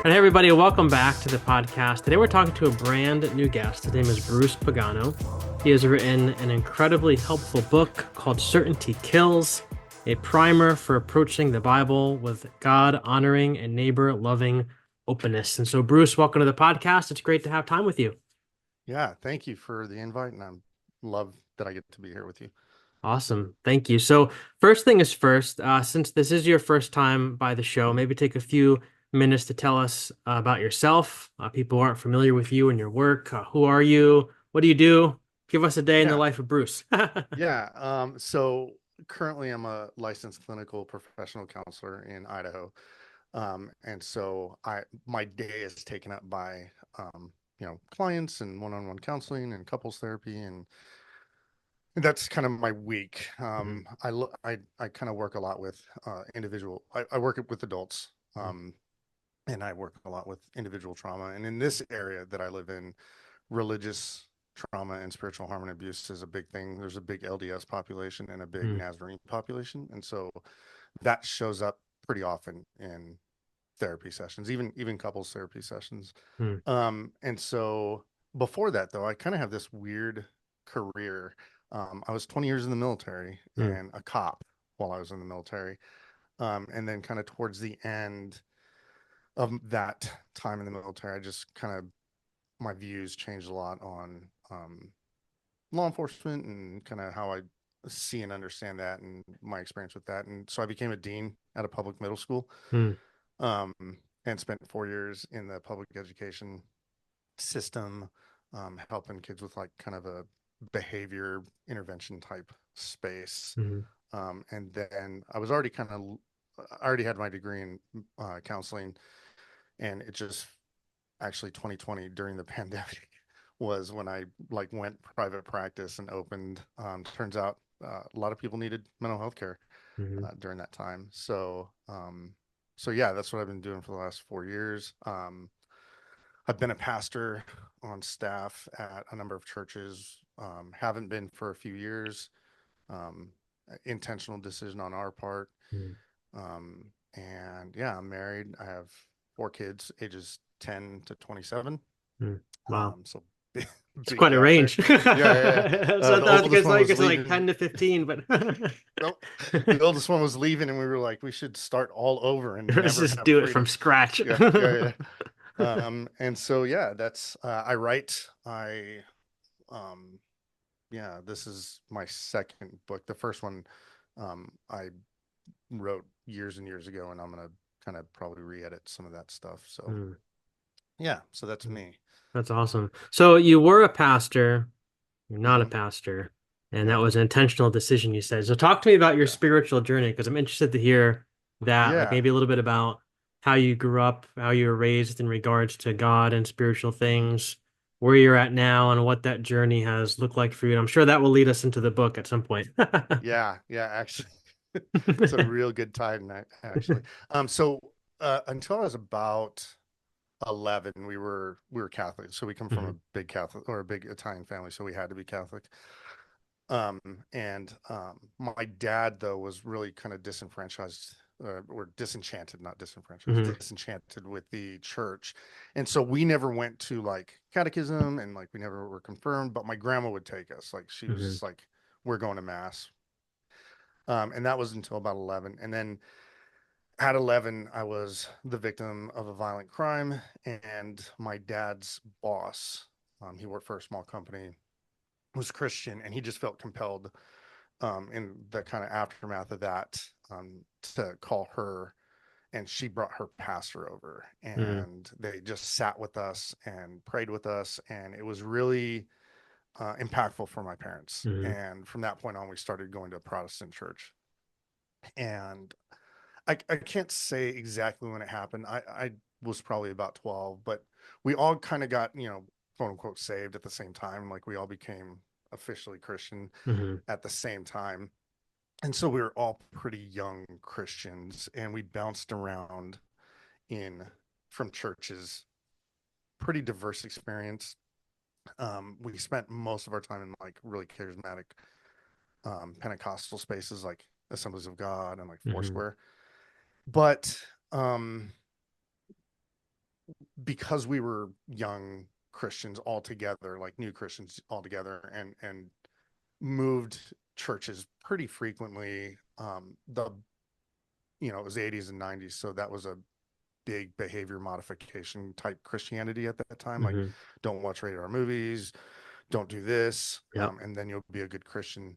And hey, everybody, welcome back to the podcast. Today we're talking to a brand new guest. His name is Bruce Pagano. He has written an incredibly helpful book called Certainty Kills, a primer for approaching the Bible with God honoring and neighbor loving openness. And so, Bruce, welcome to the podcast. It's great to have time with you. Yeah, thank you for the invite, and I love that I get to be here with you. Awesome. Thank you. So, first thing is first, since this is your first time by the show, maybe take a few minutes to tell us about yourself. People who aren't familiar with you and your work. Who are you? What do you do? Give us a day in the Yeah, life of Bruce. yeah. So currently I'm a licensed clinical professional counselor in Idaho. And so my day is taken up by clients and one-on-one counseling and couples therapy, and that's kind of my week. Mhm, I kind of work a lot with I work with adults. mhm, And I work a lot with individual trauma. And in this area that I live in, religious trauma and spiritual harm and abuse is a big thing. There's a big LDS population and a big mhm, Nazarene population, and so that shows up pretty often in therapy sessions, even couples therapy sessions. mhm, And so before that, though, I kind of have this weird career. I was 20 years in the military mhm, and a cop while I was in the military. And then kind of towards the end of that time in the military, I just kind of my views changed a lot on law enforcement and kind of how I see and understand that and my experience with that. And so I became a dean at a public middle school, mhm, um, and spent 4 years in the public education system, helping kids with like kind of a behavior intervention type space. mhm. And then I already had my degree in counseling, and it just actually 2020 during the pandemic was when I like went private practice and opened. Turns out a lot of people needed mental health care Mhm. during that time. So yeah, that's what I've been doing for the last 4 years. I've been a pastor on staff at a number of churches. Haven't been for a few years. Um, Intentional decision on our part. Mhm. And yeah, I'm married. I have 4 kids, ages 10 to 27. Mhm. Wow. So It's big quite a gap there. range. Yeah, yeah, yeah. So The I think oldest it's one like was it's like 10 leaving. to 15, but Nope. The oldest one was leaving, and we were like, we should start all over and let's never just have do it from freedom. scratch. Yeah, yeah, yeah. And so yeah, that's I write. Um, yeah, this is my second book. The first one, I wrote years and years ago, and I'm gonna kind of probably re-edit some of that stuff. So Hmm. yeah, so that's me. That's awesome. So you were a pastor, you're not a Hmm. pastor, and that Yeah, was an intentional decision you said. So talk to me about your yeah, spiritual journey because I'm interested to hear that, like yeah. maybe a little bit about how you grew up, how you were raised in regards to God and spiritual Hmm. things, where you're at now, and what that journey has looked like for you. And I'm sure that will lead us into the book at some point. Yeah, yeah. Actually, it's a real good time, actually. So until I was about 11, we were Catholic. So we come from a Mhm, big Catholic or a big Italian family, so we had to be Catholic. And my dad though was really kind of disenfranchised, or disenchanted, not disenfranchised, mhm, disenchanted with the church. And so we never went to like catechism, and like we never were confirmed, but my grandma would take us. Like she was mhm, just like, we're going to mass. And that was until about 11. And then at 11, I was the victim of a violent crime, and my dad's boss, he worked for a small company, was Christian, and he just felt compelled, in the kind of aftermath of that, to call her, and she brought her pastor over, mhm, and they just sat with us and prayed with us, and it was really impactful for my parents. mhm, And from that point on, we started going to a Protestant church, and I can't say exactly when it happened. I was probably about 12, but we all kind of got, quote unquote, saved at the same time. Like we all became officially Christian mhm, at the same time. And so we were all pretty young Christians, and we bounced around in from churches, pretty diverse experience. We spent most of our time in like really charismatic, Pentecostal spaces like Assemblies of God and like mhm, Foursquare. But um, because we were young Christians all together, like new Christians all together, and moved churches pretty frequently. The it was the 80s and 90s, so that was a big behavior modification type Christianity at that time. Like, Hmm. don't watch rated R movies, don't do this, Yep. and then you'll be a good Christian.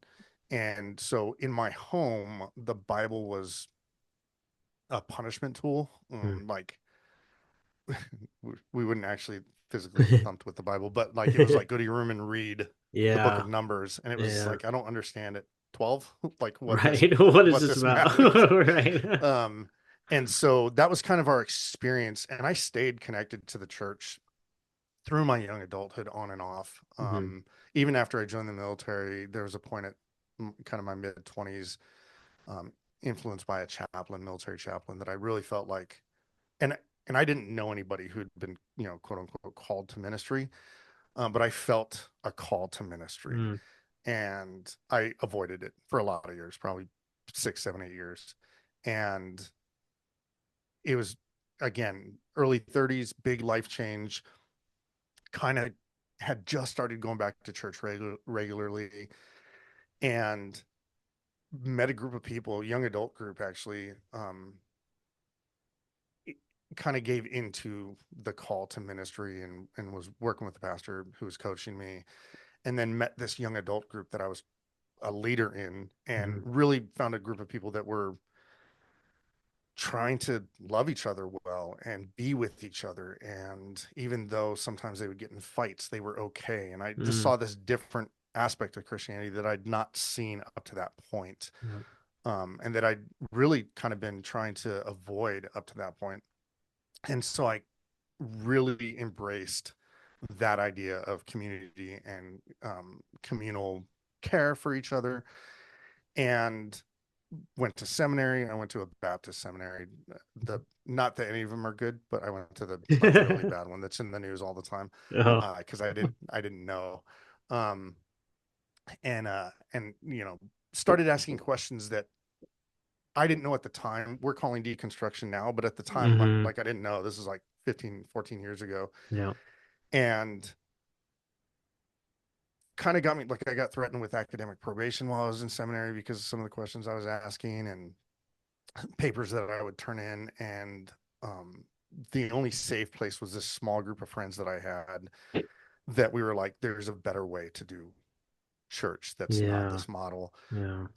And so in my home, the Bible was a punishment tool. Mm. Like, we wouldn't actually physically get thumped with the Bible, but like it was like, go to your room and read the book of Yeah. Numbers. And it was Yeah. like, I don't understand it. 12, like Right. What is what this this about? matters. Right. Um, and so that was kind of our experience. And I stayed connected to the church through my young adulthood on and off. Hmm. Even after I joined the military, there was a point at kind of my mid 20s, um, influenced by a chaplain, military chaplain, that I really felt like, and and I didn't know anybody who'd been, quote unquote, called to ministry, but I felt a call to ministry, Mm. and I avoided it for a lot of years, probably 6, 7, 8 years, and it was, again, early 30s, big life change. Kind of had just started going back to church regularly, and met a group of people, young adult group actually, kind of gave into the call to ministry, and was working with the pastor who was coaching me, and then met this young adult group that I was a leader in, and Hmm. really found a group of people that were trying to love each other well and be with each other. And even though sometimes they would get in fights, they were okay. And I just Mm. saw this different aspect of Christianity that I'd not seen up to that point. Yep. And that I'd really kind of been trying to avoid up to that point. And so I really embraced that idea of community and, communal care for each other, and went to seminary. I went to a Baptist seminary. The Not that any of them are good, but I went to the like really bad one that's in the news all the time, Oh. because I didn't know, um, and started asking questions that I didn't know at the time. We're calling deconstruction now, but at the time, Hmm. like I didn't know. This is like 15, 14 years ago, Yeah. and kind of got me, like, I got threatened with academic probation while I was in seminary because of some of the questions I was asking, and papers that I would turn in. And, the only safe place was this small group of friends that I had, that we were like, there's a better way to do church that's not Yeah. this model. Yeah.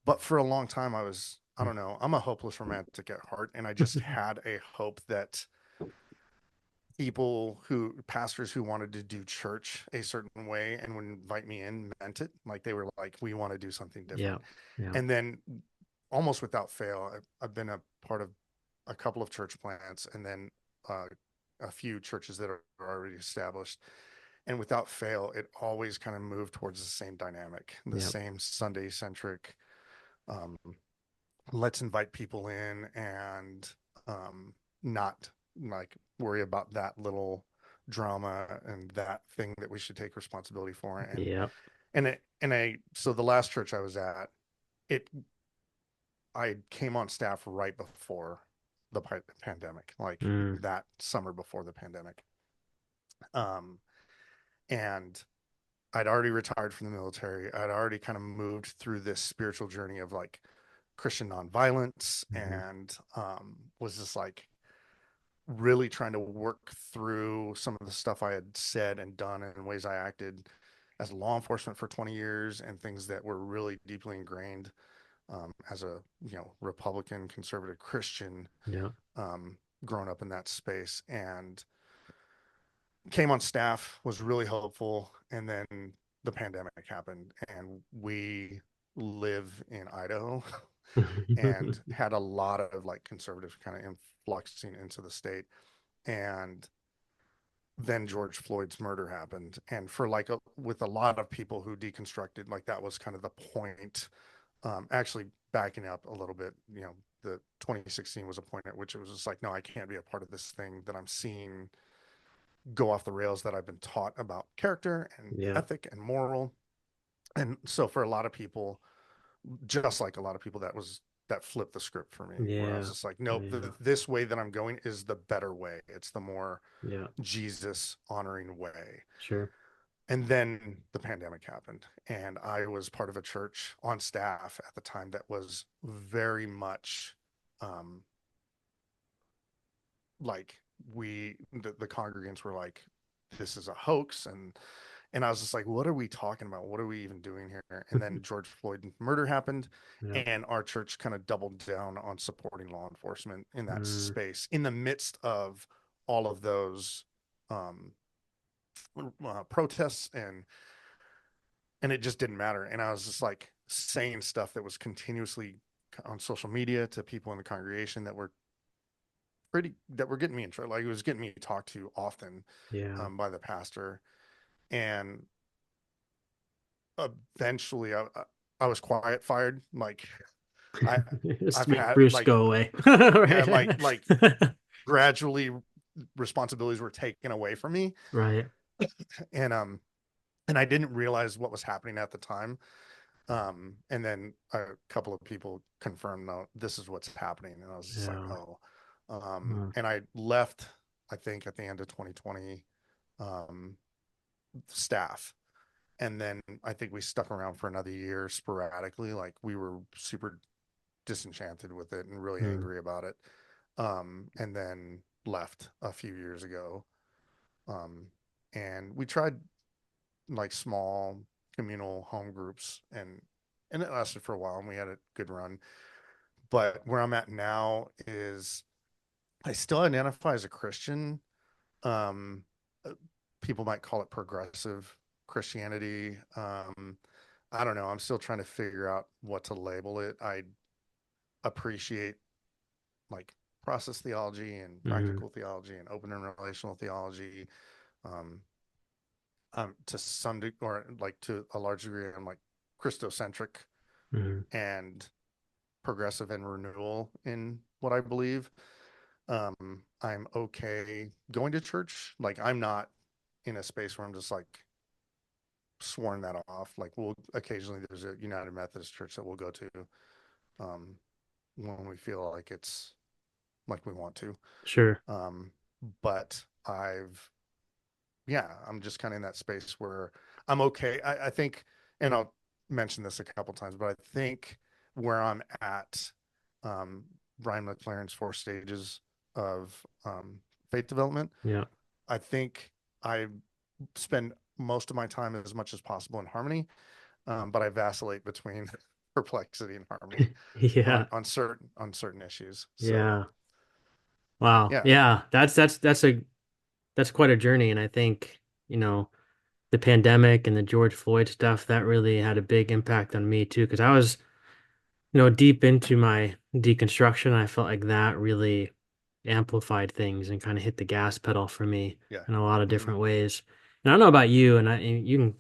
But for a long time, I don't know, I'm a hopeless romantic at heart. And I just had a hope that pastors who wanted to do church a certain way and would invite me in, meant it. Like, they were like, we want to do something Yeah. different. Yeah. And then, almost without fail, I've been a part of a couple of church plants, and then, uh, a few churches that are already established. And without fail, it always kind of moved towards the same dynamic, the Yeah. same Sunday centric. Um, let's invite people in, and, not like worry about that little drama and that thing that we should take responsibility for. And Yeah. so the last church I was at, it I came on staff right before the pandemic, like Mm. that summer before the pandemic. Um, and I'd already retired from the military. I'd already kind of moved through this spiritual journey of like Christian nonviolence, Hmm. and, was just like really trying to work through some of the stuff I had said and done, and ways I acted as law enforcement for 20 years, and things that were really deeply ingrained, as a Republican conservative Christian, Yeah. um, growing up in that space. And came on staff, was really hopeful, and then the pandemic happened, and we live in Idaho, and had a lot of like conservatives kind of influxing into the state. And then George Floyd's murder happened, and for like with a lot of people who deconstructed, like that was kind of the point. Actually, backing up a little bit, the 2016 was a point at which it was just like, no, I can't be a part of this thing that I'm seeing go off the rails, that I've been taught about character and Yeah. ethic and moral. And so for a lot of people, just like a lot of people, that was that flipped the script for me, where I was Yeah. just like, nope, Yeah. this way that I'm going is the better way. It's the more Yeah. Jesus honoring way. Sure. And then the pandemic happened, and I was part of a church on staff at the time that was very much um, like the congregants were like, this is a hoax, and I was just like, what are we talking about? What are we even doing here? And then George Floyd murder happened, Yeah. and our church kind of doubled down on supporting law enforcement in that Mm, space in the midst of all of those um, protests, and it just didn't matter. And I was just like saying stuff that was continuously on social media to people in the congregation that were getting me in trouble. Like it was getting me talked to often yeah. by the pastor, and eventually I was quiet fired. Like I Just I've make had Bruce like go away. yeah Right. gradually responsibilities were taken away from me, Right. and and I didn't realize what was happening at the time. And then a couple of people confirmed, no, this is what's happening, and I was just like, Yeah. oh. Mm, And I left, I think, at the end of 2020, um, staff. And then I think we stuck around for another year sporadically. Like we were super disenchanted with it and really mm, angry about it. And then left a few years ago. Um, and we tried like small communal home groups, and it lasted for a while and we had a good run. But where I'm at now is I still identify as a Christian. Um, uh, People might call it progressive Christianity. I don't know. I'm still trying to figure out what to label it. I appreciate like process theology and mm, practical theology and open and relational theology. Um, to some degree, or like to a large degree, I'm like Christocentric mm. and progressive and renewal in what I believe. I'm okay going to church. Like I'm not in a space where I'm just like sworn that off. Like we'll occasionally there's a United Methodist church that we'll go to um, when we feel like it's like we want to. Sure. Um, but I'm just kind of in that space where I'm okay. I think, and I'll mention this a couple times, but I think where I'm at, um, Brian McLaren's 4 stages of faith development, Yeah. I think I spend most of my time as much as possible in harmony, but I vacillate between perplexity and harmony Yeah. on certain issues. So Yeah. Wow. yeah, Yeah. That's quite a journey. And I think, the pandemic and the George Floyd stuff, that really had a big impact on me too. Because I was, deep into my deconstruction. I felt like that really amplified things and kind of hit the gas pedal for me yeah, in a lot of hmm different ways. And I don't know about you, and I don't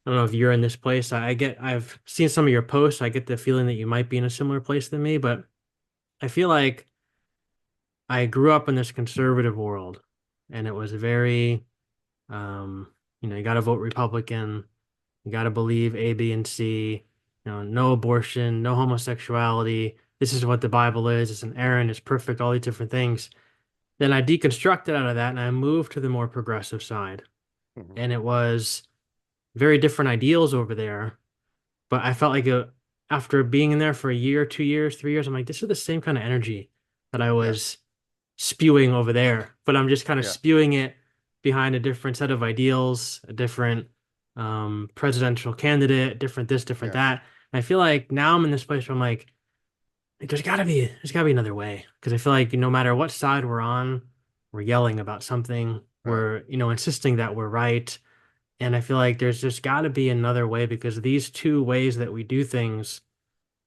know if you're in this place. I've seen some of your posts. I get the feeling that you might be in a similar place than me, but I feel like I grew up in this conservative world, and it was very, um, you got to vote Republican. You got to believe A, B, and C. No abortion, no homosexuality. This is what the Bible is. It's an errand. It's perfect. All these different things. Then I deconstructed out of that and I moved to the more progressive side. hmm And it was very different ideals over there. But I felt like after being in there for a year, 2 years, 3 years, I'm like, this is the same kind of energy that I yeah, was spewing over there. But I'm just kind of yeah, spewing it behind a different set of ideals, a different presidential candidate, different this, different yeah, that. And I feel like now I'm in this place where I'm like, there's gotta be another way. Because I feel like no matter what side we're on, we're yelling about something. right, We're, insisting that we're right. And I feel like there's just gotta be another way because these two ways that we do things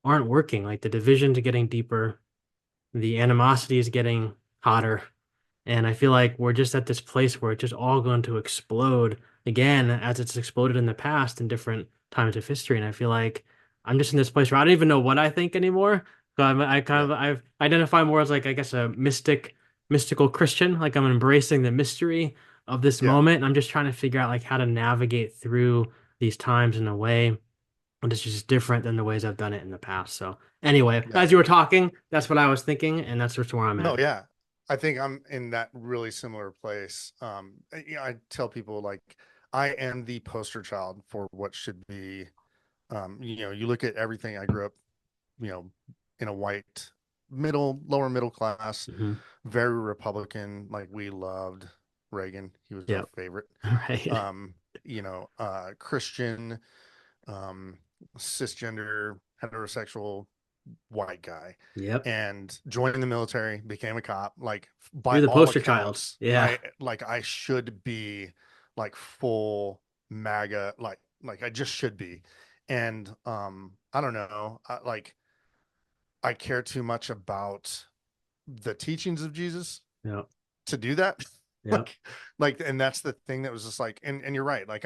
aren't working. Like the division's getting deeper, the animosity is getting hotter. And I feel like we're just at this place where it's just all going to explode again as it's exploded in the past in different times of history. And I feel like I'm just in this place where I don't even know what I think anymore. So yeah, I've identify more as like, I guess, a mystical Christian. Like I'm embracing the mystery of this yeah, moment. And I'm just trying to figure out like how to navigate through these times in a way and it's just different than the ways I've done it in the past. So anyway, Yeah. as you were talking, that's what I was thinking, and that's just where I'm No, at. yeah. I think I'm in that really similar place. I tell people like I am the poster child for what should be. You look at everything. I grew up, you know, in a white lower middle class, Hmm. very Republican. Like we loved Reagan. He was our Yep. favorite. Right. Christian, um, cisgender, heterosexual white guy, Yep. and joined the military, became a cop. Like by You're the all poster child. accounts, Yeah. I should be like full MAGA, like I just should be. And I don't know, I care too much about the teachings of Jesus Yep. to do that. Yep. like and that's the thing that was just like, and you're right. Like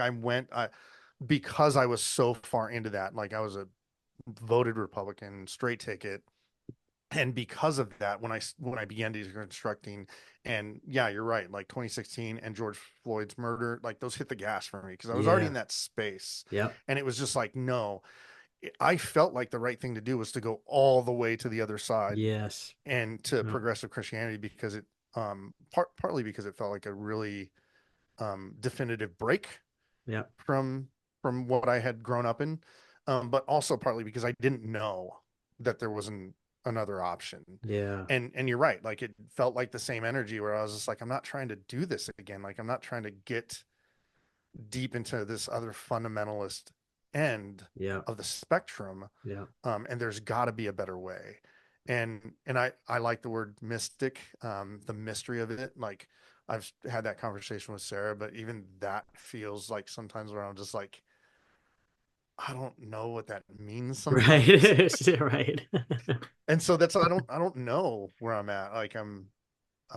because I was so far into that, like I was a voted Republican, straight ticket, and because of that, when I began deconstructing, and yeah, you're right, like 2016 and George Floyd's murder, like those hit the gas for me because I was already in Yeah. that space, Yep. and it was just like, no, I felt like the right thing to do was to go all the way to the other side Yes. and to Yep. progressive Christianity because it partly because it felt like a really definitive break Yep. from what I had grown up in, but also partly because I didn't know that there was another option. Yeah. And you're right, like it felt like the same energy where I was just like, I'm not trying to do this again. Like I'm not trying to get deep into this other fundamentalist end Yep. of the spectrum. Yep. And there's got to be a better way. And I like the word mystic, the mystery of it. Like I've had that conversation with Sarah, but even that feels like sometimes where I'm just like, I don't know what that means sometimes. Right. Right. And so that's I don't know where I'm at. Like I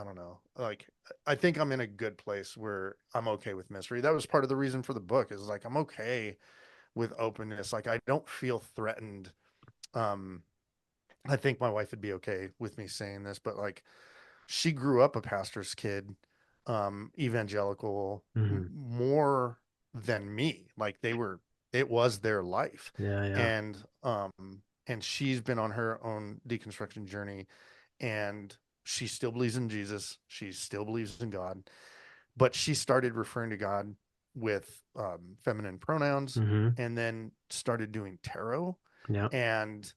don't know. Like I think I'm in a good place where I'm okay with mystery. That was part of the reason for the book is like I'm okay with openness. Like I don't feel threatened. Um I think my wife would be okay with me saying this, but like she grew up a pastor's kid, evangelical, Hmm. more than me. Like it was their life. Yeah. Yeah. And she's been on her own deconstruction journey, and she still believes in Jesus. She still believes in God, but she started referring to God with feminine pronouns, Hmm. and then started doing tarot. Yep. And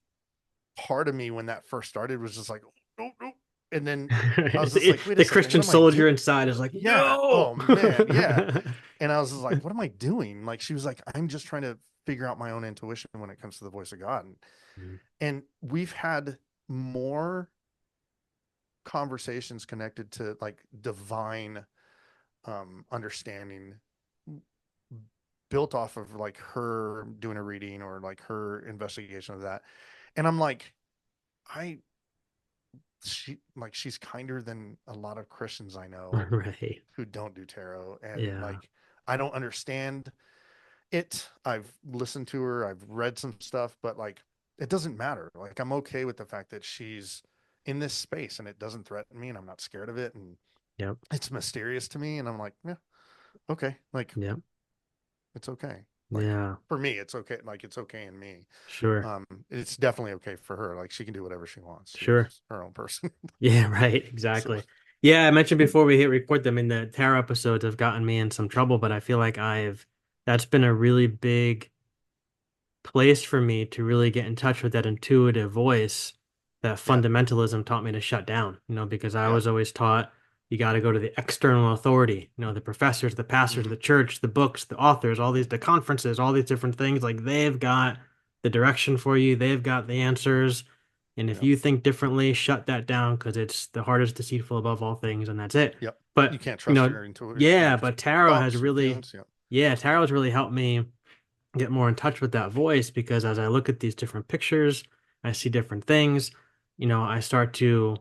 part of me when that first started was just like, oh, no. And then I was just the, like, wait a the second, Christian what am I doing? soldier inside is like, Yeah. no. Oh man. Yeah. And I was just like, what am I doing? Like she was like, I'm just trying to figure out my own intuition when it comes to the voice of God. Mhm. And we've had more conversations connected to like divine understanding built off of like her doing a reading or like her investigation of that. And I'm like, I she's kinder than a lot of Christians I know Right. who don't do tarot. And Yeah. like I don't understand it. I've listened to her, I've read some stuff, but like it doesn't matter. Like I'm okay with the fact that she's in this space and it doesn't threaten me and I'm not scared of it and Yep. it's mysterious to me and I'm like, yeah, okay. Like Yep. it's okay. Like Yeah. for me, it's okay. Like it's okay in me. Sure. It's definitely okay for her. Like she can do whatever she wants. Sure. She's her own person. Yeah, right. So Exactly. Yeah, I mentioned before we hit record them in the tarot episodes have gotten me in some trouble, but I feel like that's been a really big place for me to really get in touch with that intuitive voice that yeah. fundamentalism taught me to shut down, because I Yeah. was always taught you got to go to the external authority, the professors, the pastors, Mm-hmm. the church, the books, the authors, the conferences, all these different things. Like they've got the direction for you, they've got the answers. And if Yep. you think differently, shut that down because it's the heart is deceitful above all things, and that's it. Yep. You But, can't trust your yeah, your but tarot has thoughts, really, feelings. Yep. yeah, tarot has really helped me get more in touch with that voice because as I look at these different pictures, I see different things, I start to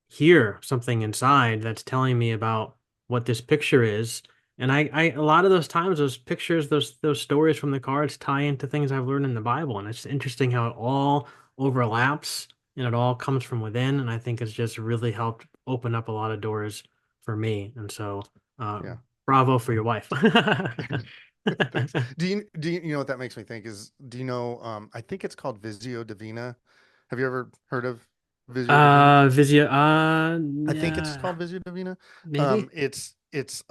hear something inside that's telling me about what this picture is. And a lot of those times, those pictures, those stories from the cards tie into things I've learned in the Bible. And it's interesting how it all overlaps and it all comes from within. And I think it's just really helped open up a lot of doors for me. And so, uh, Yeah. bravo for your wife. Thanks. You know what that makes me think is, do you know, I think it's called Visio Divina. Have you ever heard of Visio Divina? Visio, I think it's yeah, called Visio Divina. maybe. It's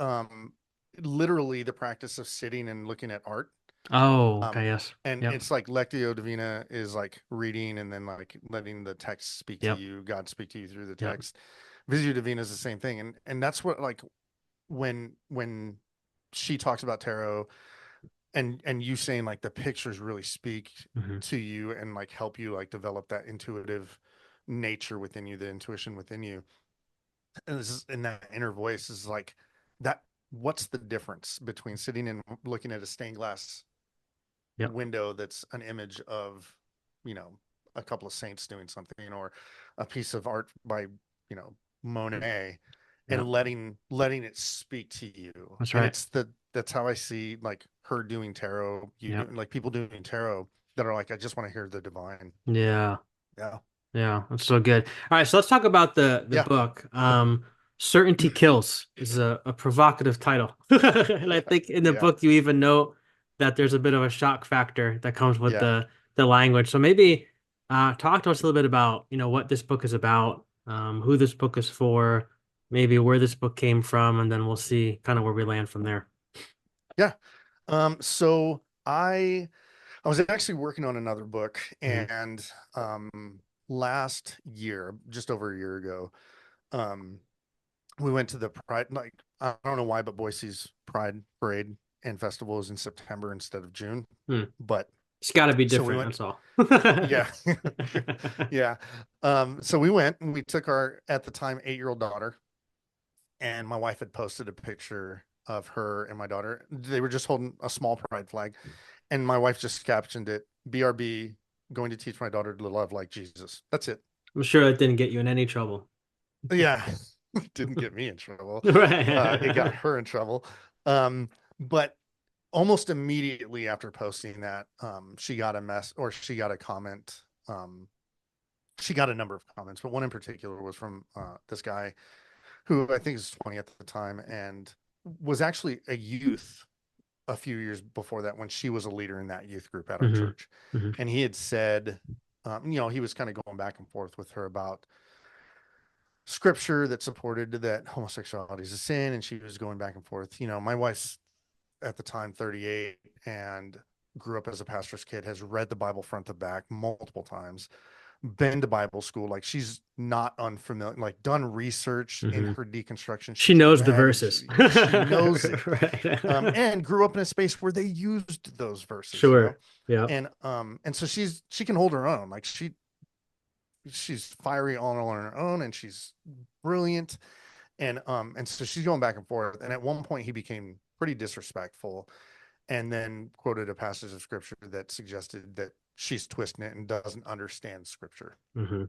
literally the practice of sitting and looking at art. Oh, Um, okay, yes. and Yep, it's like Lectio Divina is like reading and then like letting the text speak to yep, you, God speak to you through the yep. text. Visio Divina is the same thing, and that's what, like, when she talks about tarot, and you saying like the pictures really speak Hmm. to you and like help you like develop that intuitive nature within you, the intuition within you, and this is in that inner voice is like that. What's the difference between sitting and looking at a stained glass Yep. window that's an image of, you know, a couple of saints doing something, or a piece of art by, Monet, and Yep. letting it speak to you? That's And right. that's how I see like her doing tarot, you Yep. doing, like, people doing tarot that are like, I just want to hear the divine. Yeah. Yeah. Yeah, that's so good. All right, so let's talk about the Yeah. book. Certainty Kills is a provocative title. And I Yeah. think in the Yeah. book you even note that there's a bit of a shock factor that comes with Yeah. the language. So maybe talk to us a little bit about, what this book is about, who this book is for, maybe where this book came from, and then we'll see kind of where we land from there. Yeah. So I was actually working on another book, Hmm. and last year, just over a year ago, um, we went to the Pride. Like, I don't know why, but Boise's Pride Parade and Festival is in September instead of June. Hmm. But It's got to be so we different, went. that's all. Yeah, yeah. So we went and we took our, at the time, 8-year-old daughter, and my wife had posted a picture of her and my daughter. They were just holding a small pride flag, and my wife just captioned it, "BRB, going to teach my daughter to love like Jesus." That's it. I'm sure it didn't get you in any trouble. Yeah, didn't get me in trouble. It got Right. her in trouble. But almost immediately after posting that, she got a mess, or she got a comment. She got a number of comments, but one in particular was from this guy who I think is 20 at the time, and was actually a youth a few years before that, when she was a leader in that youth group at our Hmm. church. Hmm. And he had said, he was kind of going back and forth with her about scripture that supported that homosexuality is a sin. And she was going back and forth. My wife's at the time 38, and grew up as a pastor's kid, has read the Bible front to back multiple times, been to Bible school. Like, she's not unfamiliar, like, done research in Hmm. her deconstruction. She She's knows the read and verses. she knows it. Right. And grew up in a space where they used those verses, Sure. Yeah. and so she can hold her own. Like, she's fiery on her own, and she's brilliant. And so she's going back and forth. And at one point he became pretty disrespectful, and then quoted a passage of scripture that suggested that she's twisting it and doesn't understand scripture. Hmm.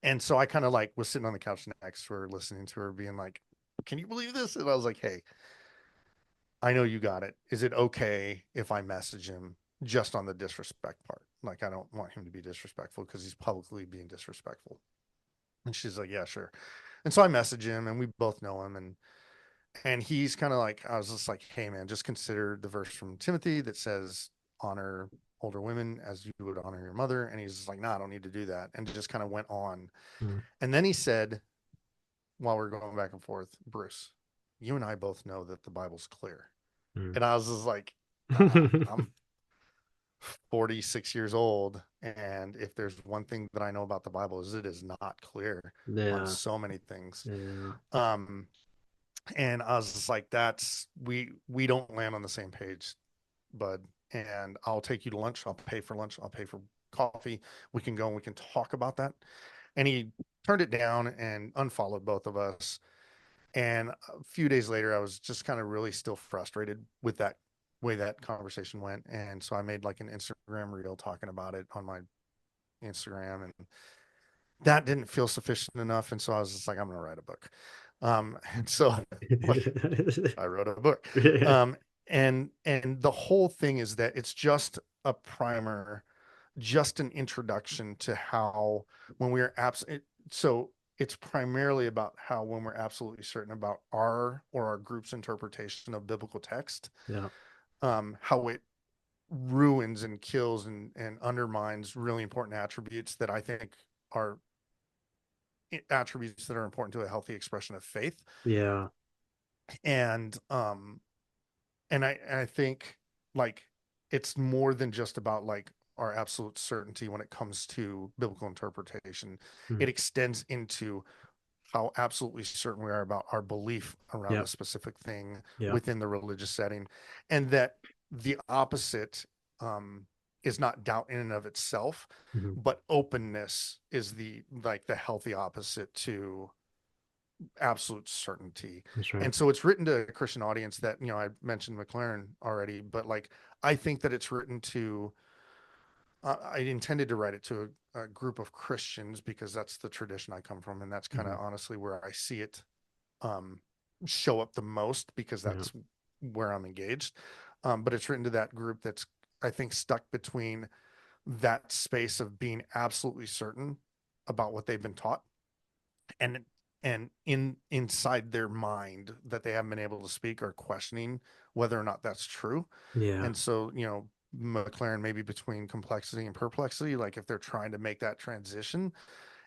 And so I kind of like was sitting on the couch next to her, listening to her being like, "Can you believe this?" And I was like, "Hey, I know you got it. Is it okay if I message him just on the disrespect part? Like, I don't want him to be disrespectful because he's publicly being disrespectful." And she's like, "Yeah, sure." And so I message him, and we both know him, and he's kind of like, I was just like, "Hey man, just consider the verse from Timothy that says honor older women as you would honor your mother." And he's just like, "No, I don't need to do that." And just kind of went on. And then he said, while we are going back and forth, "Bruce, you and I both know that the Bible's clear." Hmm. And I was just like, I'm 46 years old, and if there's one thing that I know about the Bible, is it is not clear on Yeah. so many things. Yeah. Um, and I was just like, that's we don't land on the same page, bud. And I'll take you to lunch. I'll pay for lunch. I'll pay for coffee. We can go and we can talk about that. And he turned it down and unfollowed both of us. And a few days later, I was just kind of really still frustrated with that way that conversation went. And so I made like an Instagram reel talking about it on my Instagram, and that didn't feel sufficient enough. And so I was just like, I'm going to write a book. And so I wrote a book. Yeah. Um, and the whole thing is that it's just a primer, just an introduction to how, when we're so it's primarily about how, when we're absolutely certain about our or our group's interpretation of biblical text, Yeah. how it ruins and kills and undermines really important attributes that I think are attributes that are important to a healthy expression of faith. Yeah. And I think like it's more than just about like our absolute certainty when it comes to biblical interpretation. Mm. It extends into how absolutely certain we are about our belief around a Yep. specific thing Yep. within the religious setting, and that the opposite um, is not doubt in and of itself, Hmm. but openness is the like the healthy opposite to absolute certainty. That's right. And so it's written to a Christian audience that, you know, I mentioned McLaren already, but like I think that it's written to I intended to write it to a group of Christians because that's the tradition I come from, and that's kind Hmm. of honestly where I see it um, show up the most because Yeah. that's where I'm engaged. But it's written to that group that's I think stuck between that space of being absolutely certain about what they've been taught and inside their mind that they haven't been able to speak or questioning whether or not that's true. Yeah. And so, you know, McLaren maybe between complexity and perplexity, like if they're trying to make that transition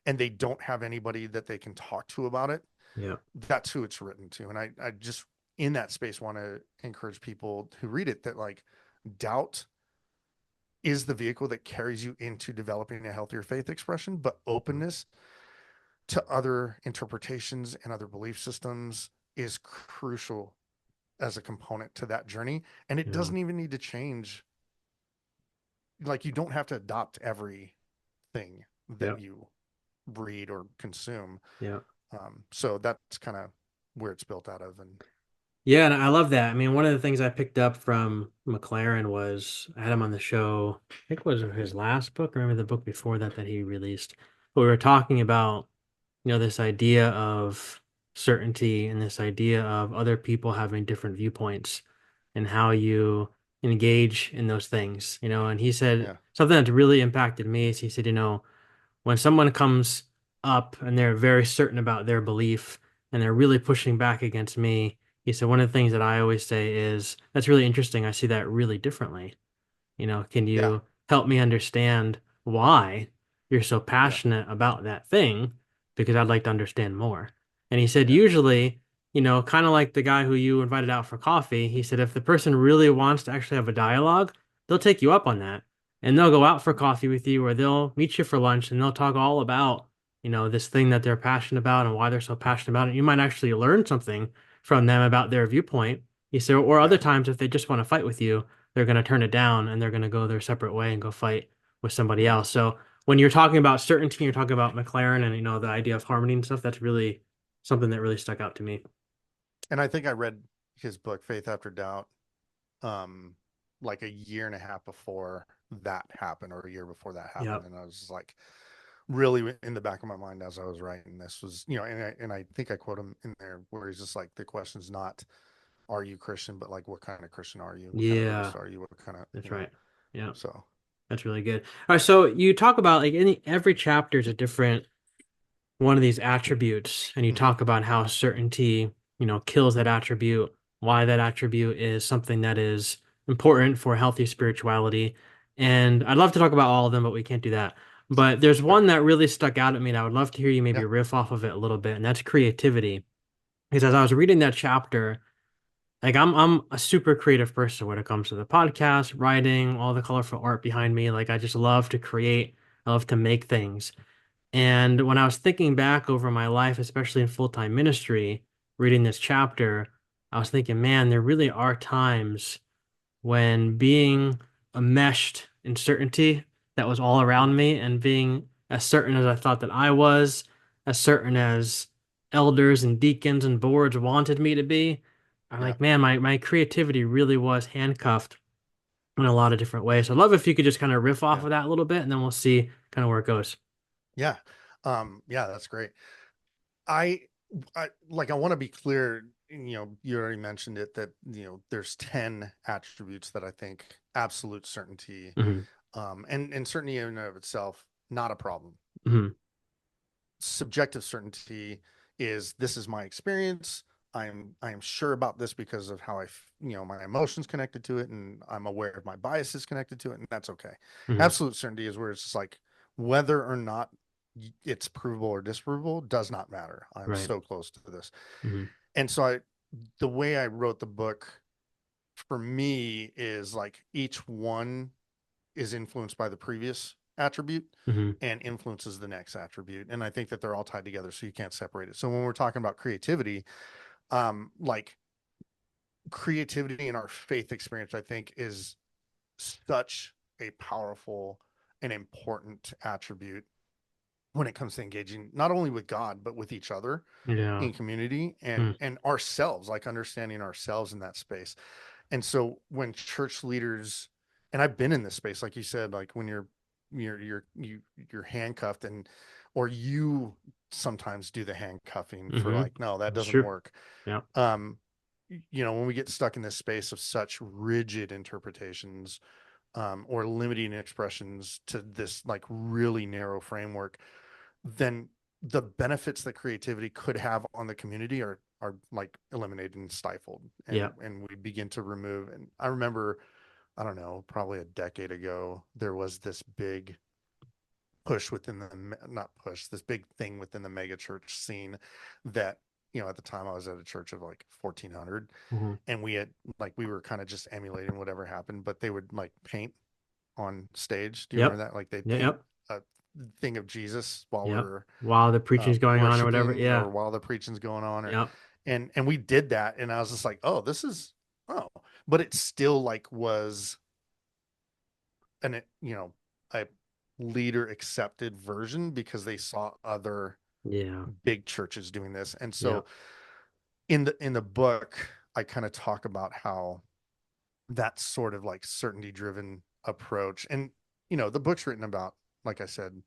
and they don't have anybody that they can talk to about it, Yeah. that's who it's written to. And I just in that space want to encourage people who read it that like doubt is the vehicle that carries you into developing a healthier faith expression, but Yeah. openness to other interpretations and other belief systems is crucial as a component to that journey. And it Yeah. doesn't even need to change. Like you don't have to adopt everything that Yeah. you read or consume. Yeah. So that's kind of where it's built out of. And Yeah, and I love that. I mean, one of the things I picked up from McLaren was I had him on the show. I think it was his last book, or maybe the book before that that he released. But we were talking about, this idea of certainty and this idea of other people having different viewpoints and how you engage in those things, and he said yeah, something that really impacted me is he said, when someone comes up and they're very certain about their belief and they're really pushing back against me, he said, one of the things that I always say is, that's really interesting. I see that really differently. Can yeah, you help me understand why you're so yeah, passionate about that thing? Because I'd like to understand more. And he said, yeah, usually, kind of like the guy who you invited out for coffee, he said, if the person really wants to actually have a dialogue, they'll take you up on that and they'll go out for coffee with you or they'll meet you for lunch and they'll talk all about, this thing that they're passionate about and why they're so passionate about it. You might actually learn something from them about their viewpoint. He said, or other yeah, times, if they just want to fight with you, they're going to turn it down and they're going to go their separate way and go fight with somebody yeah. else. So when you're talking about certainty, you're talking about McLaren and the idea of harmony and stuff. That's really something that really stuck out to me. And I think I read his book, Faith After Doubt, um, like a year and a half before that happened or a year before that Yeah, happened. And I was just like, really in the back of my mind as I was writing this was, you know, and I think I quote him in there where he's just like, the question's not, are you Christian, but like, what kind of Christian are you? What kind of yeah, Buddhist are you? What kind of, that's right. Yeah, so that's really good. All right, so you talk about like every chapter is a different one of these attributes, and you mhm. talk about how certainty, kills that attribute, why that attribute is something that is important for healthy spirituality. And I'd love to talk about all of them, but we can't do that. But there's Sure. one that really stuck out at me, and I would love to hear you maybe Yeah. riff off of it a little bit, and that's creativity. Because as I was reading that chapter, like I'm a super creative person when it comes to the podcast, writing, all the colorful art behind me. Like I just love to create, I love to make things. And when I was thinking back over my life, especially in full-time ministry, reading this chapter, I was thinking, man, there really are times when being enmeshed in certainty that was all around Mhm. me and being as certain as I thought that I was, as certain as elders and deacons and boards wanted me to be, I'm Yeah. like, man, my creativity really was handcuffed in a lot of different ways. So I'd love if you could just kind of riff off Yeah. of that a little bit and then we'll see kind of where it goes. Yeah. Yeah, that's great. I, I like, I want to be clear, you know, you already mentioned it that, you know, there's 10 attributes that I think absolute certainty, Hmm. and certainty in and of itself, not a problem. Hmm. Subjective certainty is this is my experience. I'm sure about this because of how my emotions connected to it, and I'm aware of my biases connected to it, and that's okay. Hmm. Absolute certainty is where it's just like whether or not it's provable or disprovable does not matter. I'm Right. so close to this. Hmm. And so the way I wrote the book for me is like each one is influenced by the previous attribute Hmm. and influences the next attribute. And I think that they're all tied together, so you can't separate it. So when we're talking about creativity, like creativity in our faith experience, I think is such a powerful and important attribute when it comes to engaging not only with God, but with each other Yeah. in community and Mm. ourselves, like understanding ourselves in that space. And so when church leaders, and I've been in this space, like you said, like when you're handcuffed, and or you sometimes do the handcuffing for Hmm. like, no, that That's doesn't true. work. Yeah. um when we get stuck in this space of such rigid interpretations, or limiting expressions to this like really narrow framework, then the benefits that creativity could have on the community are like eliminated and stifled, Yeah. and we begin to remove. And I remember, I don't know, probably a decade ago, there was this big push within the not push this big thing within the mega church scene that, at the time I was at a church of like 1400, Hmm. and we had like we were kind of just emulating whatever happened, but they would like paint on stage. Do you remember Yep. that? Like they'd Yeah. paint Yep. a thing of Jesus while Yep. we're While the preaching's going on or whatever. worshiping, Yeah. or while the preaching's going on, or Yep. and we did that, and I was just like, oh, this is, oh, but it still like was an a leader accepted version because they saw other Yeah. big churches doing this. And Yeah. so in the book, I kind of talk about how that sort of like certainty driven approach, and the book's written about, like I said,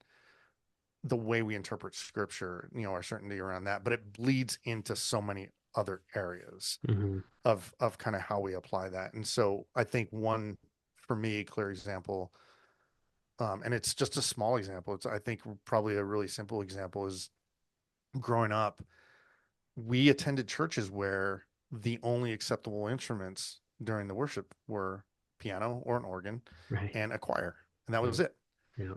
the way we interpret scripture, our certainty around that, but it bleeds into so many other areas Hmm. of kind of how we apply that. And so I think one, for me, clear example, and it's just a small example, it's, I think, probably a really simple example, is growing up, we attended churches where the only acceptable instruments during the worship were piano or an organ Right. and a choir, and that Yeah. was it. Yeah.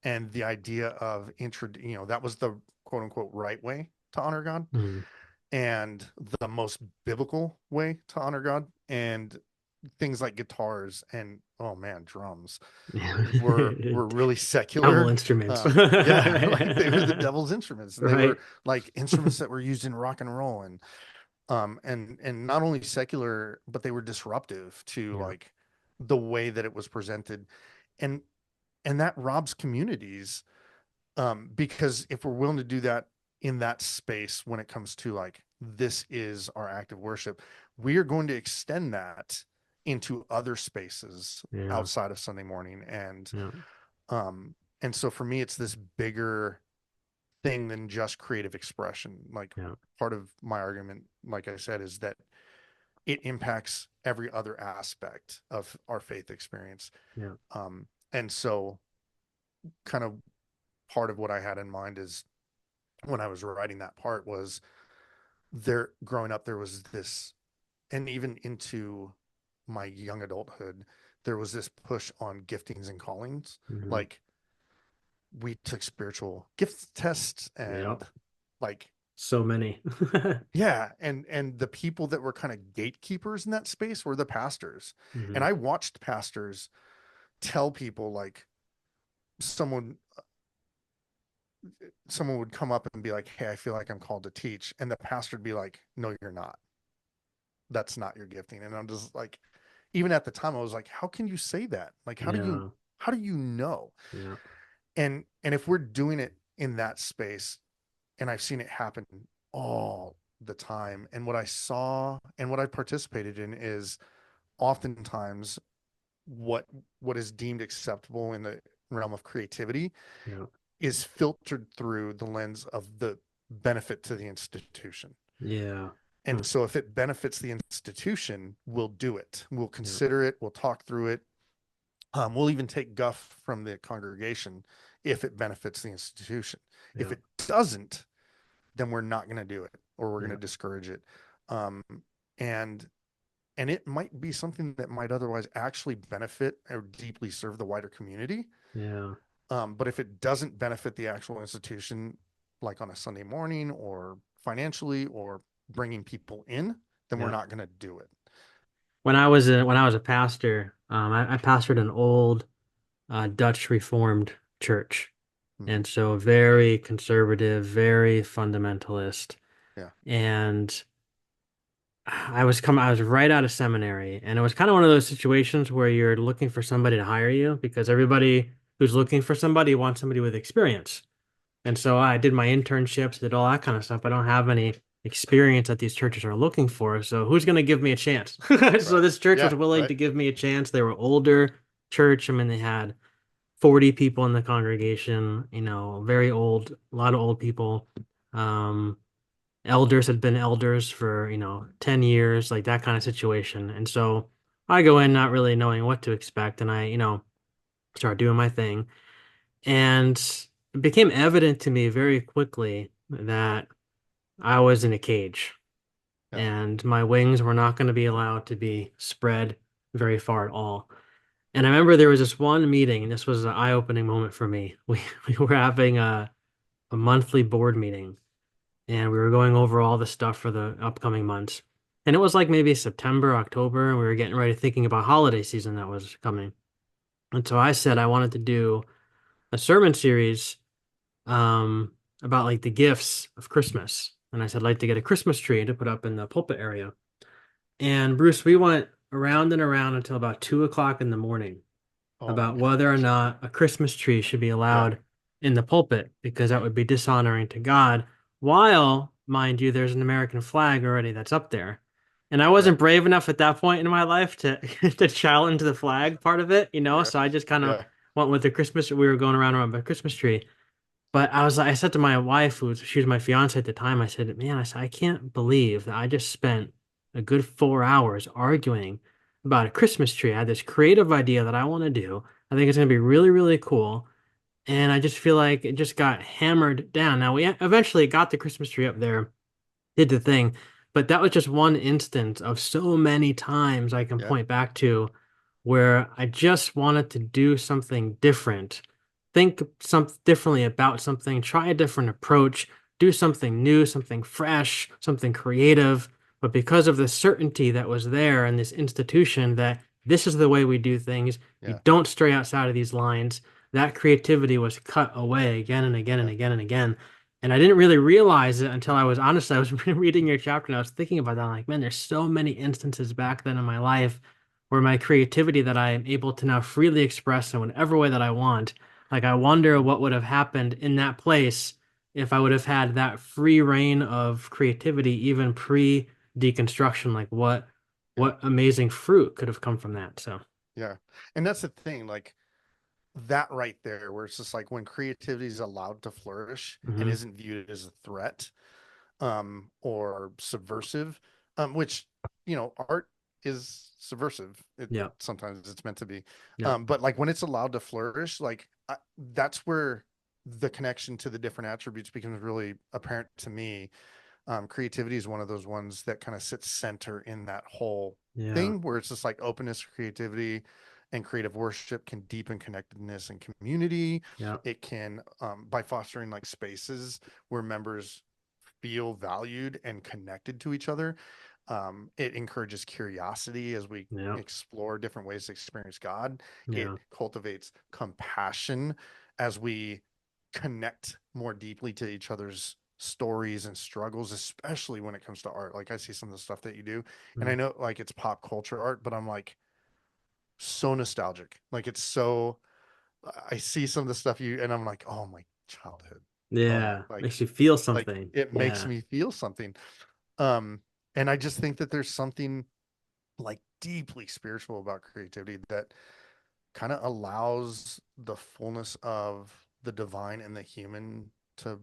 And the idea of that was the quote unquote right way to honor God, Hmm. and the most biblical way to honor God. And things like guitars and, oh man, drums Yeah. were really Double secular. instruments. Yeah, like they were the devil's instruments, and they Right. were like instruments that were used in rock and roll, and not only secular, but they were disruptive to Yeah. like the way that it was presented. and and that robs communities, because if we're willing to do that in that space, when it comes to like, this is our act of worship, we are going to extend that into other spaces Yeah. outside of Sunday morning. And Yeah. um and so for me, it's this bigger thing than just creative expression. Like, Yeah. part of my argument, like I said, is that it impacts every other aspect of our faith experience. Yeah. And so kind of part of what I had in mind is, when I was writing that part, was there, growing up, there was this, and even into my young adulthood, there was this push on giftings and callings. Hmm. Like, we took spiritual gift tests, Yep. and like, So many. yeah, and the people that were kind of gatekeepers in that space were the pastors. And Hmm. I watched pastors tell people, like, someone someone would come up and be like, hey, I feel like I'm called to teach, and the pastor would be like, no, you're not. That's not your gifting. And I'm just like, even at the time, I was like, how can you say that? Like, Yeah. how do you know? Yeah. And if we're doing it in that space, and I've seen it happen all the time, and what I saw and what I participated in is oftentimes what what is deemed acceptable in the realm of creativity Yeah. is filtered through the lens of the benefit to the institution. Yeah. And Huh. so if it benefits the institution, we'll do it. We'll Yeah. consider it. We'll talk through it. We'll even take guff from the congregation if it benefits the institution. If Yeah. it doesn't, then we're not going to do it, or we're going to Yeah. discourage it. Um, and and it might be something that might otherwise actually benefit or deeply serve the wider community. Yeah. But if it doesn't benefit the actual institution, like on a Sunday morning or financially or bringing people in, then we're Yeah. not going to do it. When I was a pastor, I pastored an old Dutch Reformed church, Hmm. and so very conservative, very fundamentalist. Yeah. And I was right out of seminary, and it was kind of one of those situations where you're looking for somebody to hire you because everybody who's looking for somebody wants somebody with experience. And so I did my internships, did all that kind of stuff. I don't have any experience that these churches are looking for. So who's going to give me a chance? So Right. this church was Yeah. willing Right. to give me a chance. They were older church. I mean, they had 40 people in the congregation, very old, a lot of old people. Um, Elders had been elders for, 10 years, like that kind of situation. And so I go in not really knowing what to expect. And I, start doing my thing. And it became evident to me very quickly that I was in a cage Yeah. and my wings were not going to be allowed to be spread very far at all. And I remember there was this one meeting, and this was an eye-opening moment for me. We were having a monthly board meeting, and we were going over all the stuff for the upcoming months. And it was like maybe September, October, and we were getting ready thinking about holiday season that was coming. And so I said I wanted to do a sermon series about like the gifts of Christmas. And I said I'd like to get a Christmas tree to put up in the pulpit area. And Bruce, we went around and around until about 2 o'clock in the morning Oh my about whether or gosh. not a Christmas tree should be Yeah. allowed in the pulpit because that would be dishonoring to God. While, mind you, there's an American flag already that's up there. And I Right. wasn't brave enough at that point in my life to to challenge the flag part of it, Right. so I just kind of Yeah. went with the Christmas. We were going around by Christmas tree. But I said to my wife, she was my fiance at the time, I said, man, I can't believe that I just spent a good 4 hours arguing about a Christmas tree. I had this creative idea that I want to do. I think it's going to be really, really cool. And I just feel like it just got hammered down. Now, we eventually got the Christmas tree up there, did the thing, but that was just one instance of so many times I can Yeah. point back to where I just wanted to do something different, think some differently about something, try a different approach, do something new, something fresh, something creative. But because of the certainty that was there in this institution that this is the way we do things, you Yeah. don't stray outside of these lines, that creativity was cut away again and again and Yeah. again and again. And I didn't really realize it until I was reading your chapter and I was thinking about that. I'm like, man, there's so many instances back then in my life where my creativity that I am able to now freely express in whatever way that I want. Like, I wonder what would have happened in that place if I would have had that free reign of creativity, even pre-deconstruction. Like, Yeah. what amazing fruit could have come from that. So, Yeah. And that's the thing, like that right there, where it's just like when creativity is allowed to flourish and mhm. isn't viewed as a threat, or subversive, which, art is subversive. Yeah, Sometimes it's meant to be. yeah, But like when it's allowed to flourish, like that's where the connection to the different attributes becomes really apparent to me. Creativity is one of those ones that kind of sits center in that whole yeah, thing where it's just like openness, creativity, and creative worship can deepen connectedness and community. yeah, It can, by fostering like spaces where members feel valued and connected to each other. It encourages curiosity as we yeah, explore different ways to experience God. It yeah, cultivates compassion as we connect more deeply to each other's stories and struggles, especially when it comes to art. Like I see some of the stuff that you do, and I mm, know like it's pop culture art, but I'm like so nostalgic. Like it's so, I see some of the stuff and I'm like, oh my childhood. Oh my, yeah. Makes you feel like something. it makes Yeah, me feel something. Um, and I just think that there's something like deeply spiritual about creativity that kind of allows the fullness of the divine and the human to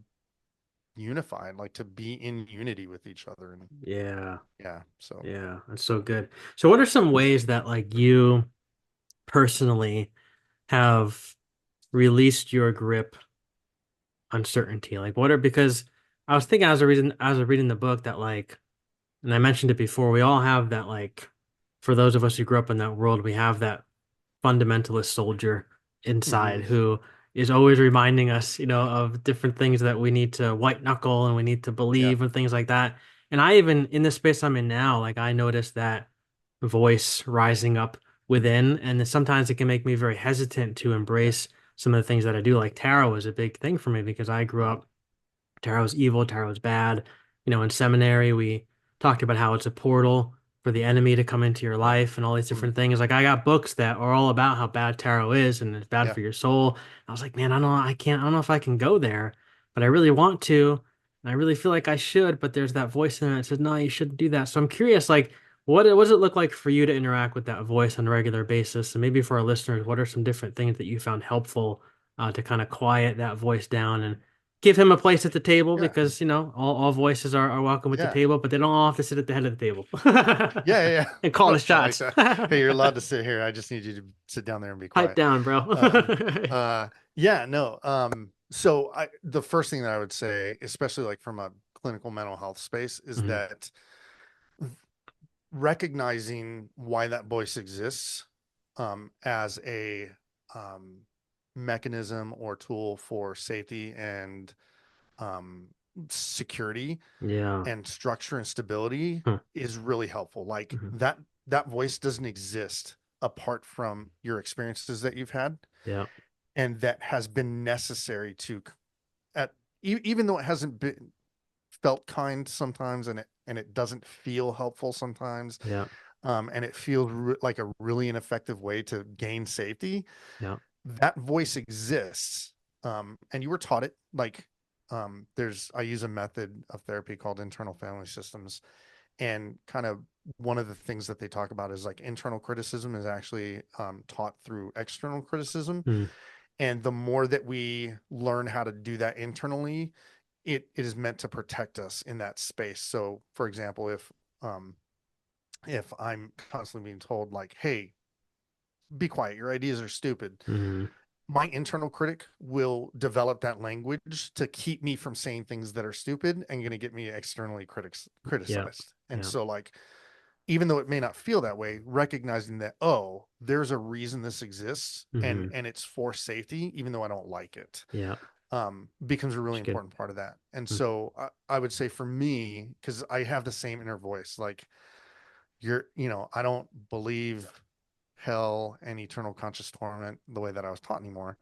unify and like to be in unity with each other. And yeah, yeah, so yeah. That's so good. So, what are some ways that like you personally have released your grip on certainty? Like, what are because I was thinking as I was reading the book that like And I mentioned it before, we all have that, like, for those of us who grew up in that world, we have that fundamentalist soldier inside Hmm. who is always reminding us, of different things that we need to white knuckle and we need to Yeah. believe and things like that. And I even, in the space I'm in now, like I notice that voice rising up within, and sometimes it can make me very hesitant to Yeah. embrace some of the things that I do. Like tarot is a big thing for me because I grew Hmm. up tarot's evil, tarot's bad. In seminary, we talked about how it's a portal for the enemy to come into your life and all these Hmm. different things. Like I got books that are all about how bad tarot is and it's bad Yeah. for your soul. I was like, man, I don't know if I can go there, but I really want to. And I really feel like I should, but there's that voice in there that says, no, you shouldn't do that. So I'm curious, like, what does it look like for you to interact with that voice on a regular basis? And maybe for our listeners, what are some different things that you found helpful to kind of quiet that voice down and give him a place at the table Yeah. because all voices are welcome at the Yeah. table, but they don't all have to sit at the head of the table Yeah. Yeah. and call Yeah. the I like shots. that. Hey, you're allowed to sit here. I just need you to sit down there and be Pipe quiet. down, bro. Um, yeah, no. So the first thing that I would say, especially like from a clinical mental health space, is Mhm. that recognizing why that voice exists, as a, um, mechanism or tool for safety and, um, security Yeah. and structure and stability Huh. is really helpful. Like Mhm. that voice doesn't exist apart from your experiences that you've had, Yeah. and that has been necessary to, at even though it hasn't been felt kind sometimes, and it doesn't feel helpful sometimes, Yeah. and it feels like a really ineffective way to gain safety. Yeah. That voice exists, and you were taught it. Like, there's I use a method of therapy called internal family systems, and kind of one of the things that they talk about is like internal criticism is actually, taught through external criticism. Mm. And the more that we learn how to do that internally, it is meant to protect us in that space. So for example, um if I'm constantly being told like, hey, be quiet, your ideas are stupid, Mhm. my internal critic will develop that language to keep me from saying things that are stupid and going to get me externally Yeah. criticized. And Yeah. so like, even though it may not feel that way, recognizing that, oh, there's a reason this exists, and Mhm. it's for safety, even though I don't like it, Yeah. becomes a really It's good. important part of that. And Mm. so I would say for me, because I have the same inner voice, like, I don't believe hell and eternal conscious torment the way that I was taught anymore.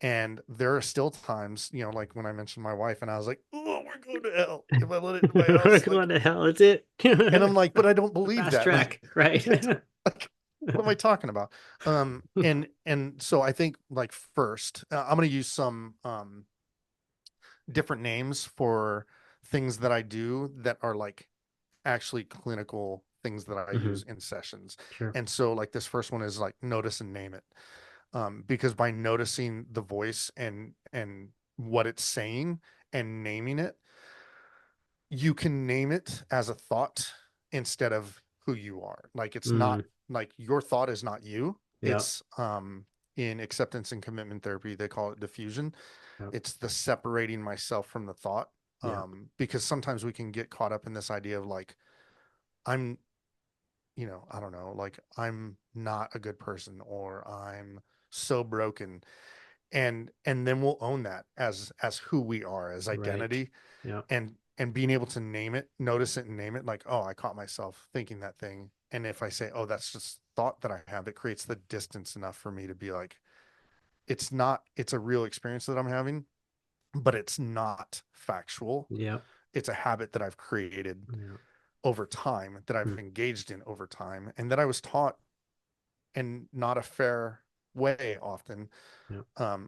And there are still times, like when I mentioned my wife and I was like, oh, we're going to hell if I let it into my house. What Like, the hell is it? and I'm like, but I don't believe Fast that. track, right? Like, what am I talking about? And so I think like first, I'm going to use some, different names for things that I do that are like actually clinical things that I Hmm. use in sessions. Sure. And so like this first one is like notice and name it. Because by noticing the voice and what it's saying and naming it, you can name it as a thought instead of who you are. Like it's not, Mm. like your thought is not you. Yeah. It's, in acceptance and commitment therapy, they call it diffusion. Yeah. It's the separating myself from the thought. Yeah. Because sometimes we can get caught up in this idea of like, I'm, I don't know, like I'm not a good person, or I'm so broken. And then we'll own that as who we are, as Right. identity. Yeah. And being able to name it, notice it and name it, like, oh, I caught myself thinking that thing. And if I say, oh, that's just thought that I have, it creates the distance enough for me to be like, it's not, it's a real experience that I'm having, but it's not factual. Yeah. It's a habit that I've created Yeah. over time, that I've Mm. engaged in over time, and that I was taught in not a fair way often. Yeah.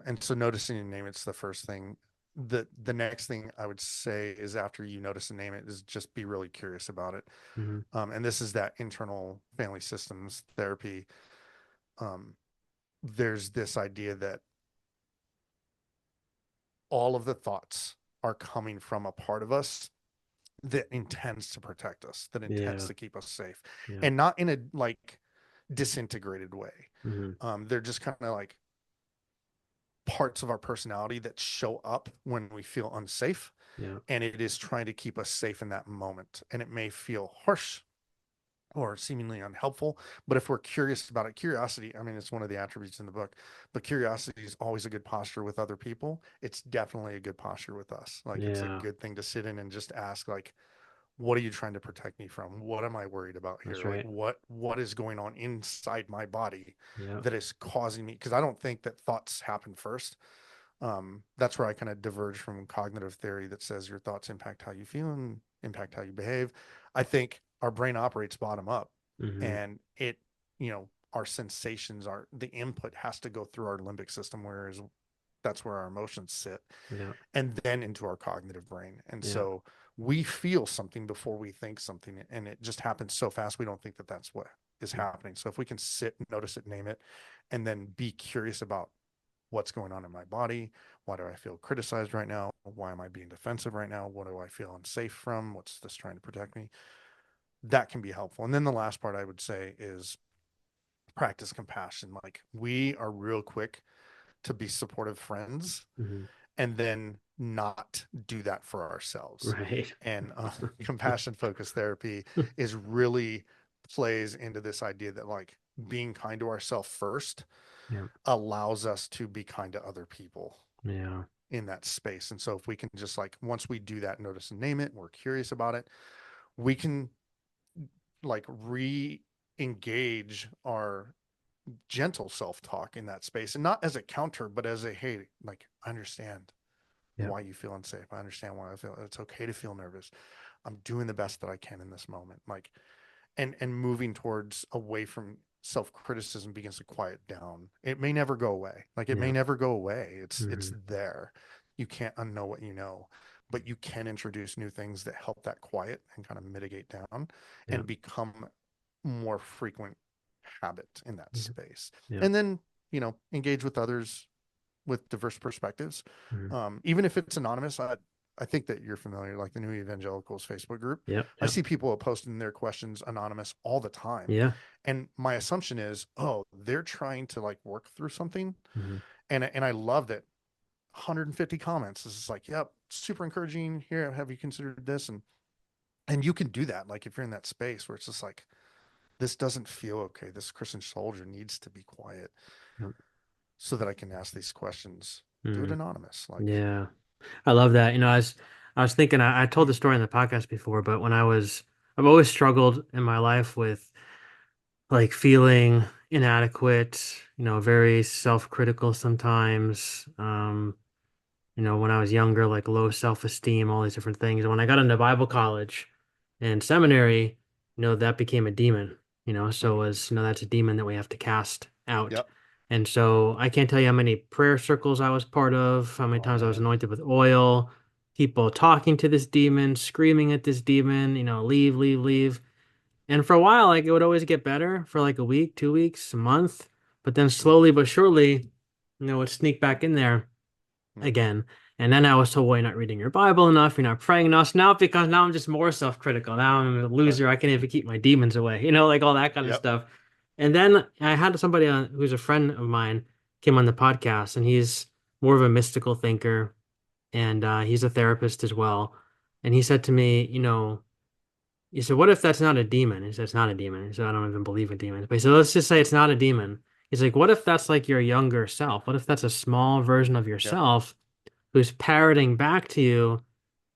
And so noticing and name it's the first thing. The next thing I would say is, after you notice and name it, is just be really curious about it. Hmm. And this is that internal family systems therapy. Um, there's this idea that all of the thoughts are coming from a part of us that intends to protect us, that intends Yeah. to keep us safe, Yeah. and not in a like disintegrated way. Hmm. They're just kind of like, parts of our personality that show up when we feel unsafe. Yeah. and it is trying to keep us safe in that moment. And it may feel harsh or seemingly unhelpful, but if we're curious about it, curiosity, I mean, it's one of the attributes in the book, but curiosity is always a good posture with other people. It's definitely a good posture with us. Like, it's a Yeah. good thing to sit in and just ask, like, what are you trying to protect me from? What am I worried about That's here? Like, right. what is going on inside my body Yeah. that is causing me? Because I don't think that thoughts happen first. That's where I kind of diverge from cognitive theory that says your thoughts impact how you feel and impact how you behave. I think our brain operates bottom up, Hmm. and it, our sensations, are the input has to go through our limbic system, whereas that's where our emotions sit, Yeah. and then into our cognitive brain. And Yeah. so we feel something before we think something, and it just happens so fast we don't think that that's what is happening. So if we can sit, notice it, name it, and then be curious about what's going on in my body, why do I feel criticized right now, why am I being defensive right now, what do I feel unsafe from, what's this trying to protect me, that can be helpful. And then the last part I would say is practice compassion. Like, we are real quick to be supportive friends Hmm. and then not do that for ourselves. Right. And compassion focused therapy is really plays into this idea that, like, being kind to ourselves first Yeah. allows us to be kind to other people Yeah. in that space. And so if we can just, like, once we do that, notice and name it, we're curious about it, we can, like, re-engage our gentle self-talk in that space, and not as a counter, but as a, hey, like, I understand Yeah. why you feel unsafe. I understand why I feel it's okay to feel nervous. I'm doing the best that I can in this moment. Like, and moving towards away from self-criticism begins to quiet down. It may never go away. Like, it may Yeah. never go away. It's Hmm. there. You can't unknow what you know, but you can introduce new things that help that quiet and kind of mitigate down Yeah. and become more frequent habit in that Yeah. space. Yeah. And then, engage with others with diverse perspectives. Hmm. Even if it's anonymous, I think that you're familiar, like the New Evangelicals Facebook group. Yep. I Yep. see people posting their questions anonymous all the time. Yeah. And my assumption is, oh, they're trying to, like, work through something. Hmm. And I love that 150 comments. This is like, yep, super encouraging. Here, have you considered this? And you can do that. Like, if you're in that space where it's just like, this doesn't feel okay. This Christian soldier needs to be quiet Yep. so that I can ask these questions. Do it Hmm. anonymous. Like, Yeah. I love that. I was thinking, I told the story in the podcast before, but I've always struggled in my life with like feeling inadequate, very self-critical sometimes. When I was younger, like low self-esteem, all these different things. And when I got into Bible college and seminary, that became a demon, so mhm. as that's a demon that we have to cast out. Yep. And so I can't tell you how many prayer circles I was part of, how many Oh times I was man. anointed with oil, people talking to this demon, screaming at this demon, leave, leave, leave. And for a while, like it would always get better for like a week, 2 weeks, a month, but then Mm, slowly but surely, it'd sneak back in there mm, again. And then I was told, well, you're not reading your Bible enough, you're not praying enough. So now I'm just more self-critical. Now I'm a right. loser. I can't even keep my demons away, like all that kind of Yep. stuff. And then I had somebody who's a friend of mine came on the podcast, and he's more of a mystical thinker, and he's a therapist as well. And he said to me, he said, what if that's not a demon? He said, it's not a demon. He said, I don't even believe in demons. But he said, let's just say it's not a demon. He's like, what if that's like your younger self? What if that's a small version of Yep. yourself who's parroting back to you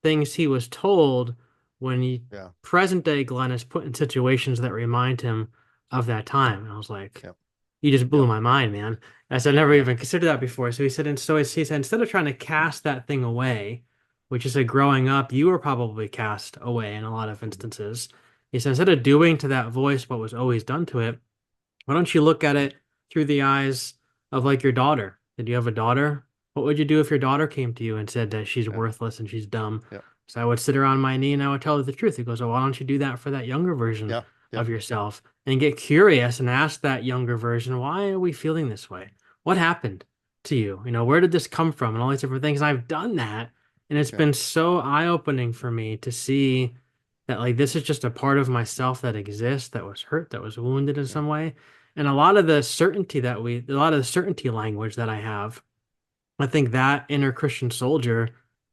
things he was told when he Yeah. present day Glenn is put in situations that remind him of that time. And I was like, Yep. you just blew Yep. my mind, man. I said, I never Yep. even considered that before. So he said, and so he said, instead of trying to cast that thing away, which is like growing up, you were probably cast away in a lot of Mhm. instances. He said, instead of doing to that voice what was always done to it, why don't you look at it through the eyes of like your daughter? Did you have a daughter? What would you do if your daughter came to you and said that she's Yep. worthless and she's dumb? Yep. So I would sit her on my knee and I would tell her the truth. He goes, well, why don't you do that for that younger version Yeah. of Yep. yourself and get curious and ask that younger version, why are we feeling this way? What happened to you? Where did this come from? And all these different things. And I've done that. And it's Yeah. been so eye-opening for me to see that like this is just a part of myself that exists, that was hurt, that was wounded in Yeah. some way. And a lot of the certainty language that I have, I think that inner Christian soldier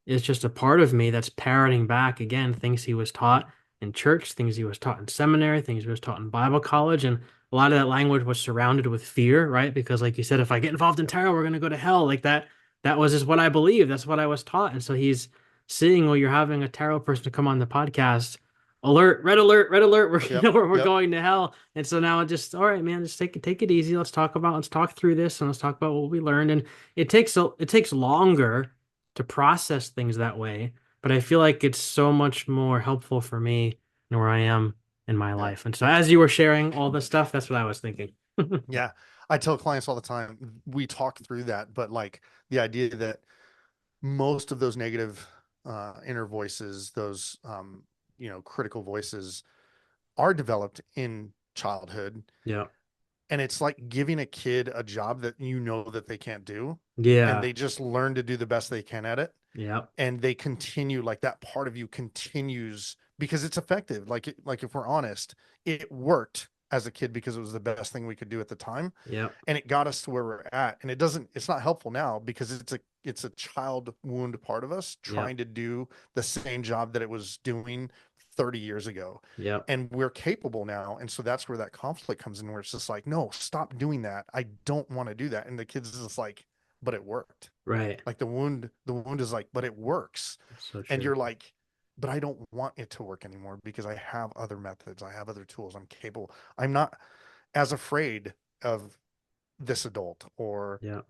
is just a part of me that's parroting back again things he was taught in church, things he was taught in seminary, things he was taught in Bible college. And a lot of that language was surrounded with fear, right? Because like you said, if I get involved in tarot, we're gonna go to hell. Like that was just what I believed. That's what I was taught. And so he's seeing, well, you're having a tarot person to come on the podcast. Alert, red alert, red alert. We're Yep. we're Yep. going to hell. And so now it just, all right, man, just take it easy. Let's talk through this and let's talk about what we learned. And it takes longer to process things that way, but I feel like it's so much more helpful for me and where I am in my Yeah. life. And so as you were sharing all this stuff, that's what I was thinking. Yeah. I tell clients all the time, we talk through that, but like the idea that most of those negative inner voices, those critical voices are developed in childhood. Yeah. And it's like giving a kid a job that that they can't do, and Yeah. they just learn to do the best they can at it. Yeah. And they continue, like that part of you continues because it's effective. Like if we're honest, it worked as a kid because it was the best thing we could do at the time, Yeah. and it got us to where we're at. And it's not helpful now because it's a child wound part of us Yeah. trying to do the same job that it was doing 30 years ago. Yeah. And we're capable now. And so that's where that conflict comes in, where it's just like, no, stop doing that. I don't want to do that. And the kids is just like, but it worked. Right. Like the wound is like, but it works. That's so And true. you're like, but I don't want it to work anymore because I have other methods. I have other tools. I'm capable. I'm not as afraid of this adult, or Yeah.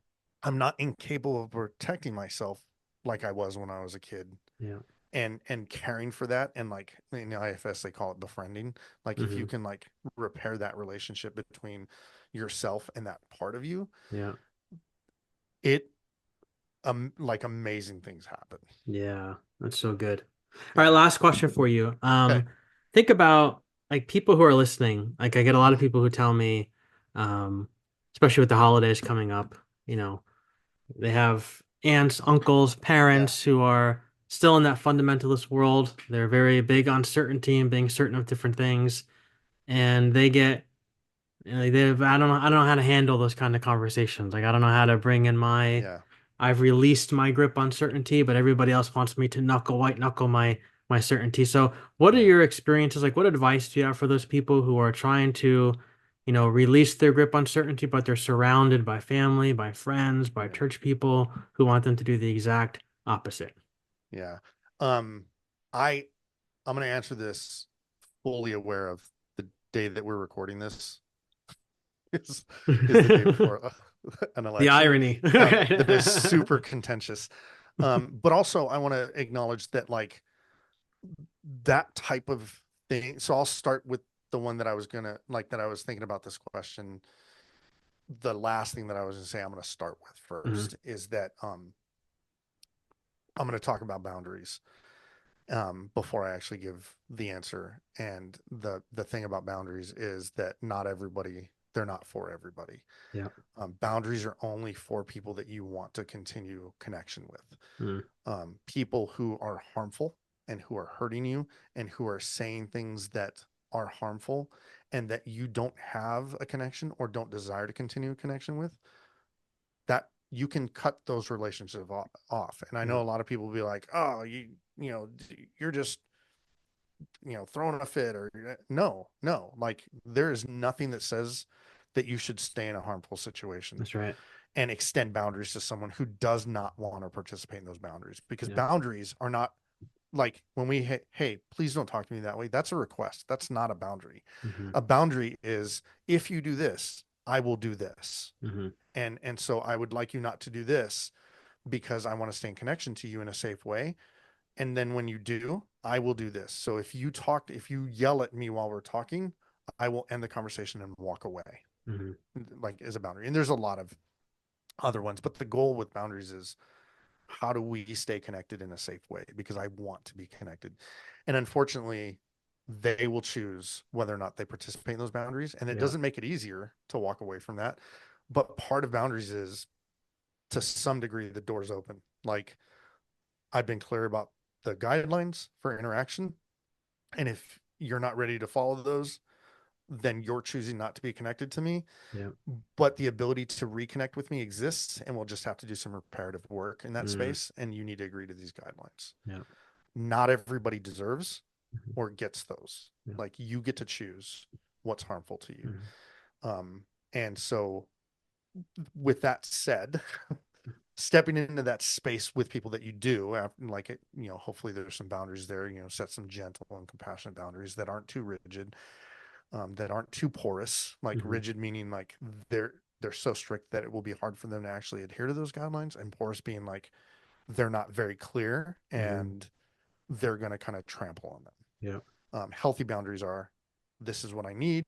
I'm not incapable of protecting myself like I was when I was a kid, Yeah. and caring for that. And like in the IFS, they call it befriending. Like if you Hmm. can like repair that relationship between yourself and that part of you, Yeah. it like amazing things happen. Yeah. That's so good. All right, Yeah. last question for you. Okay. Think about like people who are listening. Like I get a lot of people who tell me, especially with the holidays coming up, you know, they have aunts, uncles, Yeah. parents who are still in that fundamentalist world. They're very big on certainty and being certain of different things, and they get like I don't know how to handle those kind of conversations. Like I don't know how to bring in my Yeah. I've released my grip on certainty, but everybody else wants me to white knuckle my certainty. So what are Yeah. your experiences? Like what advice do you have for those people who are trying to, release their grip on certainty, but they're surrounded by family, by friends, by Yeah. church people who want them to do the exact opposite? Yeah. Um, I I'm gonna answer this fully aware of the day that we're recording this is is the day before an The election. irony. That is super contentious. But also I want to acknowledge that like that type of thing. So I'll start with the one that I was gonna like that I was thinking about this question. The last thing that I was gonna say I'm gonna start with Mhm. first is that I'm gonna talk about boundaries before I actually give the answer. And the thing about boundaries is that not everybody, they're not for everybody. Yeah. Boundaries are only for people that you want to continue connection with. Mm. People who are harmful and who are hurting you and who are saying things that are harmful and that you don't have a connection or don't desire to continue a connection with, that you can cut those relationships off. And I Yeah. know a lot of people will be like, oh, you're just throwing a fit, or no, like there is nothing that says that you should stay in a harmful situation That's right. and extend boundaries to someone who does not want to participate in those boundaries, because Yeah. boundaries are not like when we hey, please don't talk to me that way. That's a request. That's not a boundary. Hmm. A boundary is, if you do this, I will do this. Hmm. And so I would like you not to do this because I want to stay in connection to you in a safe way. And then when you do, I will do this. So if you yell at me while we're talking, I will end the conversation and walk away, Hmm. like as a boundary. And there's a lot of other ones, but the goal with boundaries is, how do we stay connected in a safe way? Because I want to be connected. And unfortunately, they will choose whether or not they participate in those boundaries. And it Yeah. doesn't make it easier to walk away from that. But part of boundaries is, to some degree, the door's open. Like, I've been clear about the guidelines for interaction. And if you're not ready to follow those, then you're choosing not to be connected to me. Yeah. But the ability to reconnect with me exists, and we'll just have to do some reparative work in that Mm. space. And you need to agree to these guidelines. Yeah. Not everybody deserves Mhm. or gets those. Yeah. Like you get to choose what's harmful to you. Mhm. And so, with that said, stepping into that space with people that you do, like it, hopefully there's some boundaries there. Set some gentle and compassionate boundaries that aren't too rigid, that aren't too porous. Like Mhm. rigid meaning like they're so strict that it will be hard for them to actually adhere to those guidelines, and porous being like they're not very clear Mhm. and they're going to kind of trample on them. Yeah. Healthy boundaries are, this is what I need.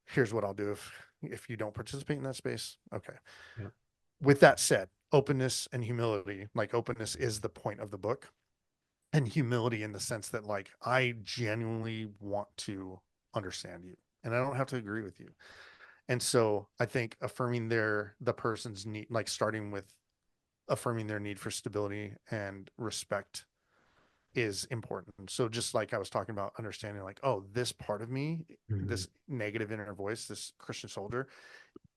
Here's what I'll do if you don't participate in that space. Okay. Yeah. With that said, openness and humility, like openness is the point of the book, and humility in the sense that like I genuinely want to understand you and I don't have to agree with you. And so I think affirming the person's need, like starting with affirming their need for stability and respect is important. So just like I was talking about understanding like, oh, this part of me, Mhm. this negative inner voice, this Christian soldier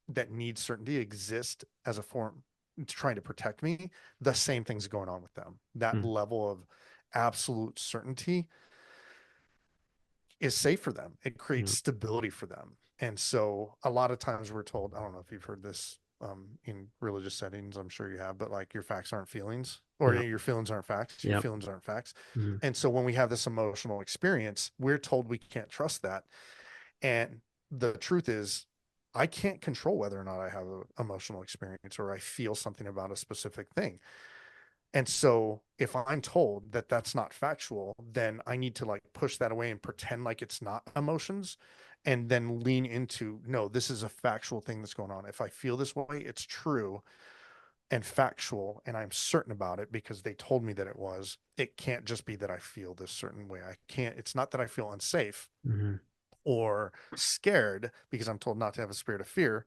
that needs certainty exists as a form trying to protect me. The same thing's going on with them. That Mhm. level of absolute certainty is safe for them. It creates Yeah. stability for them. And so a lot of times we're told, I don't know if you've heard this in religious settings, I'm sure you have, but like your facts aren't feelings, or Yeah. your feelings aren't facts, your Yeah. feelings aren't facts. Mhm. And so when we have this emotional experience, we're told we can't trust that. And the truth is, I can't control whether or not I have an emotional experience or I feel something about a specific thing. And so if I'm told that that's not factual, then I need to like push that away and pretend like it's not emotions and then lean into, no, this is a factual thing that's going on. If I feel this way, it's true and factual and I'm certain about it because they told me that it was. It can't just be that I feel this certain way. I can't, it's not that I feel unsafe Mhm. or scared because I'm told not to have a spirit of fear.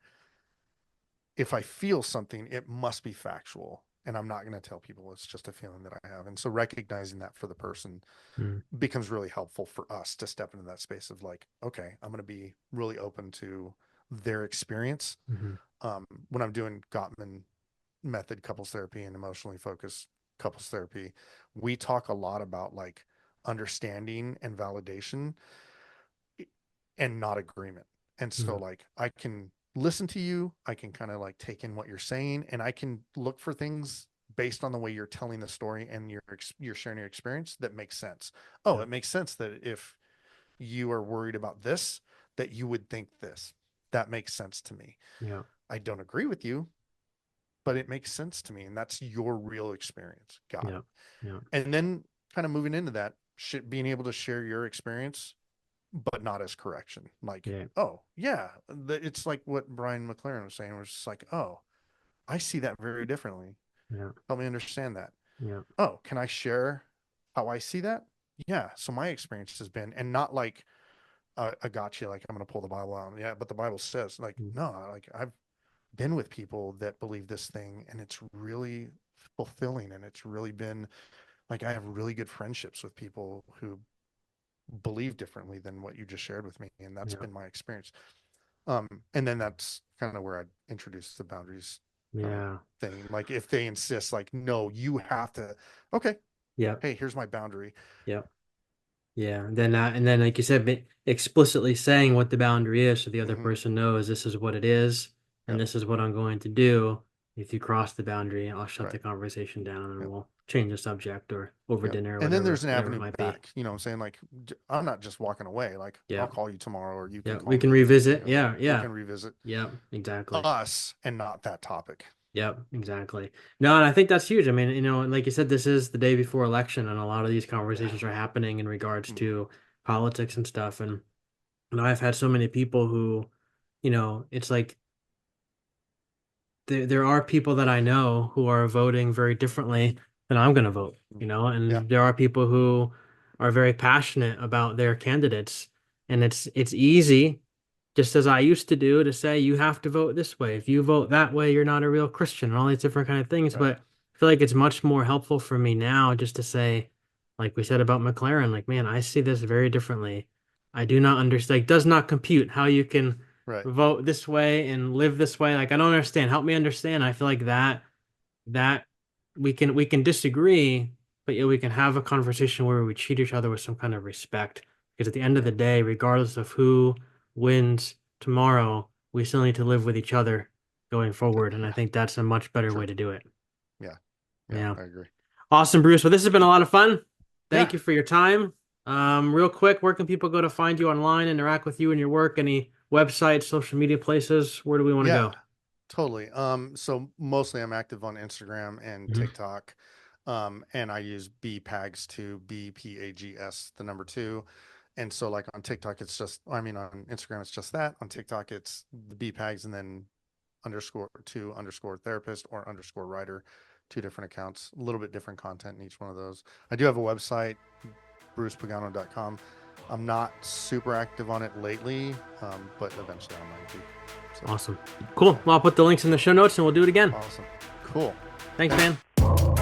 If I feel something, it must be factual. And I'm not going to tell people it's just a feeling that I have. And so recognizing that for the person Mhm. becomes really helpful for us to step into that space of like, okay, I'm going to be really open to their experience. Mhm. When I'm doing Gottman method couples therapy and emotionally focused couples therapy, we talk a lot about like understanding and validation and not agreement. And so Mhm. like I can listen to you, I can kind of like take in what you're saying and I can look for things based on the way you're telling the story and you're sharing your experience that makes sense. Oh, Yeah. it makes sense that if you are worried about this, that you would think this. That makes sense to me. Yeah. I don't agree with you, but it makes sense to me and that's your real experience. Got Yeah. it. Yeah. And then kind of moving into that, being able to share your experience but not as correction. Like, Yeah. oh yeah, it's like what Brian McLaren was saying, was just like, oh, I see that very differently. Yeah. Help me understand that. Yeah. Oh, can I share how I see that? Yeah. So my experience has been, and not like a gotcha, like I'm gonna pull the Bible out. Yeah, but the Bible says, like, Mhm. no, like I've been with people that believe this thing, and it's really fulfilling, and it's really been like I have really good friendships with people who believe differently than what you just shared with me, and that's Yeah. been my experience. And then that's kind of where I introduce the boundaries Yeah. thing. Like if they insist, like, no, you have to, okay, Yep. hey, here's my boundary. Yep. Yeah. And then, like you said, explicitly saying what the boundary is, so the other Mm-hmm. person knows this is what it is, and Yep. this is what I'm going to do. If you cross the boundary, I'll shut Right. the conversation down, and Yep. we'll change the subject or over Yep. dinner or And then there's an whatever it avenue might be. back. You know what I'm saying? Like, I'm not just walking away. Like, I'll Yeah. call you tomorrow or you can Yeah. call We can me and, revisit. Yeah. we Yeah. can revisit Yeah. Exactly. us and not that topic. Yep, exactly. No, and I think that's huge. I mean, and like you said, this is the day before election, and a lot of these Yeah. conversations are happening in regards Mm-hmm. to politics and stuff. And I've had so many people who, it's like there are people that I know who are voting very differently than I'm going to vote, Yeah. and there are people who are very passionate about their candidates, and it's easy, just as I used to do, to say you have to vote this way. If you vote that way, you're not a real Christian, and all these different kind of things. Right. But I feel like it's much more helpful for me now just to say, like we said about McLaren, like, man, I see this very differently. I do not understand. Like, does not compute how you can Right. vote this way and live this way. Like, I don't understand. Help me understand. I feel like that we can disagree, but yeah, we can have a conversation where we treat each other with some kind of respect. Because at the end of Yeah. the day, regardless of who wins tomorrow, we still need to live with each other going forward. And I Yeah. think that's a much better way True. to do it. Yeah. Yeah. Yeah. I agree. Awesome, Bruce. Well, this has been a lot of fun. Yeah. Thank you for your time. Real quick, where can people go to find you online, interact with you and your work? Any websites, social media places? Where do we want to Yeah. go? Totally. So mostly I'm active on Instagram and Mhm. TikTok. And I use BPags to BPAGS, the number two. And so like on TikTok, it's just, I mean, on Instagram, it's just that. On TikTok, it's the BPags and then underscore two underscore therapist or underscore writer, two different accounts, a little bit different content in each one of those. I do have a website, brucepagano.com. I'm not super active on it lately, but eventually I might be. So, Awesome. Cool. yeah, Well, I'll put the links in the show notes and we'll do it again. awesome. Cool. Thanks, Thanks. man.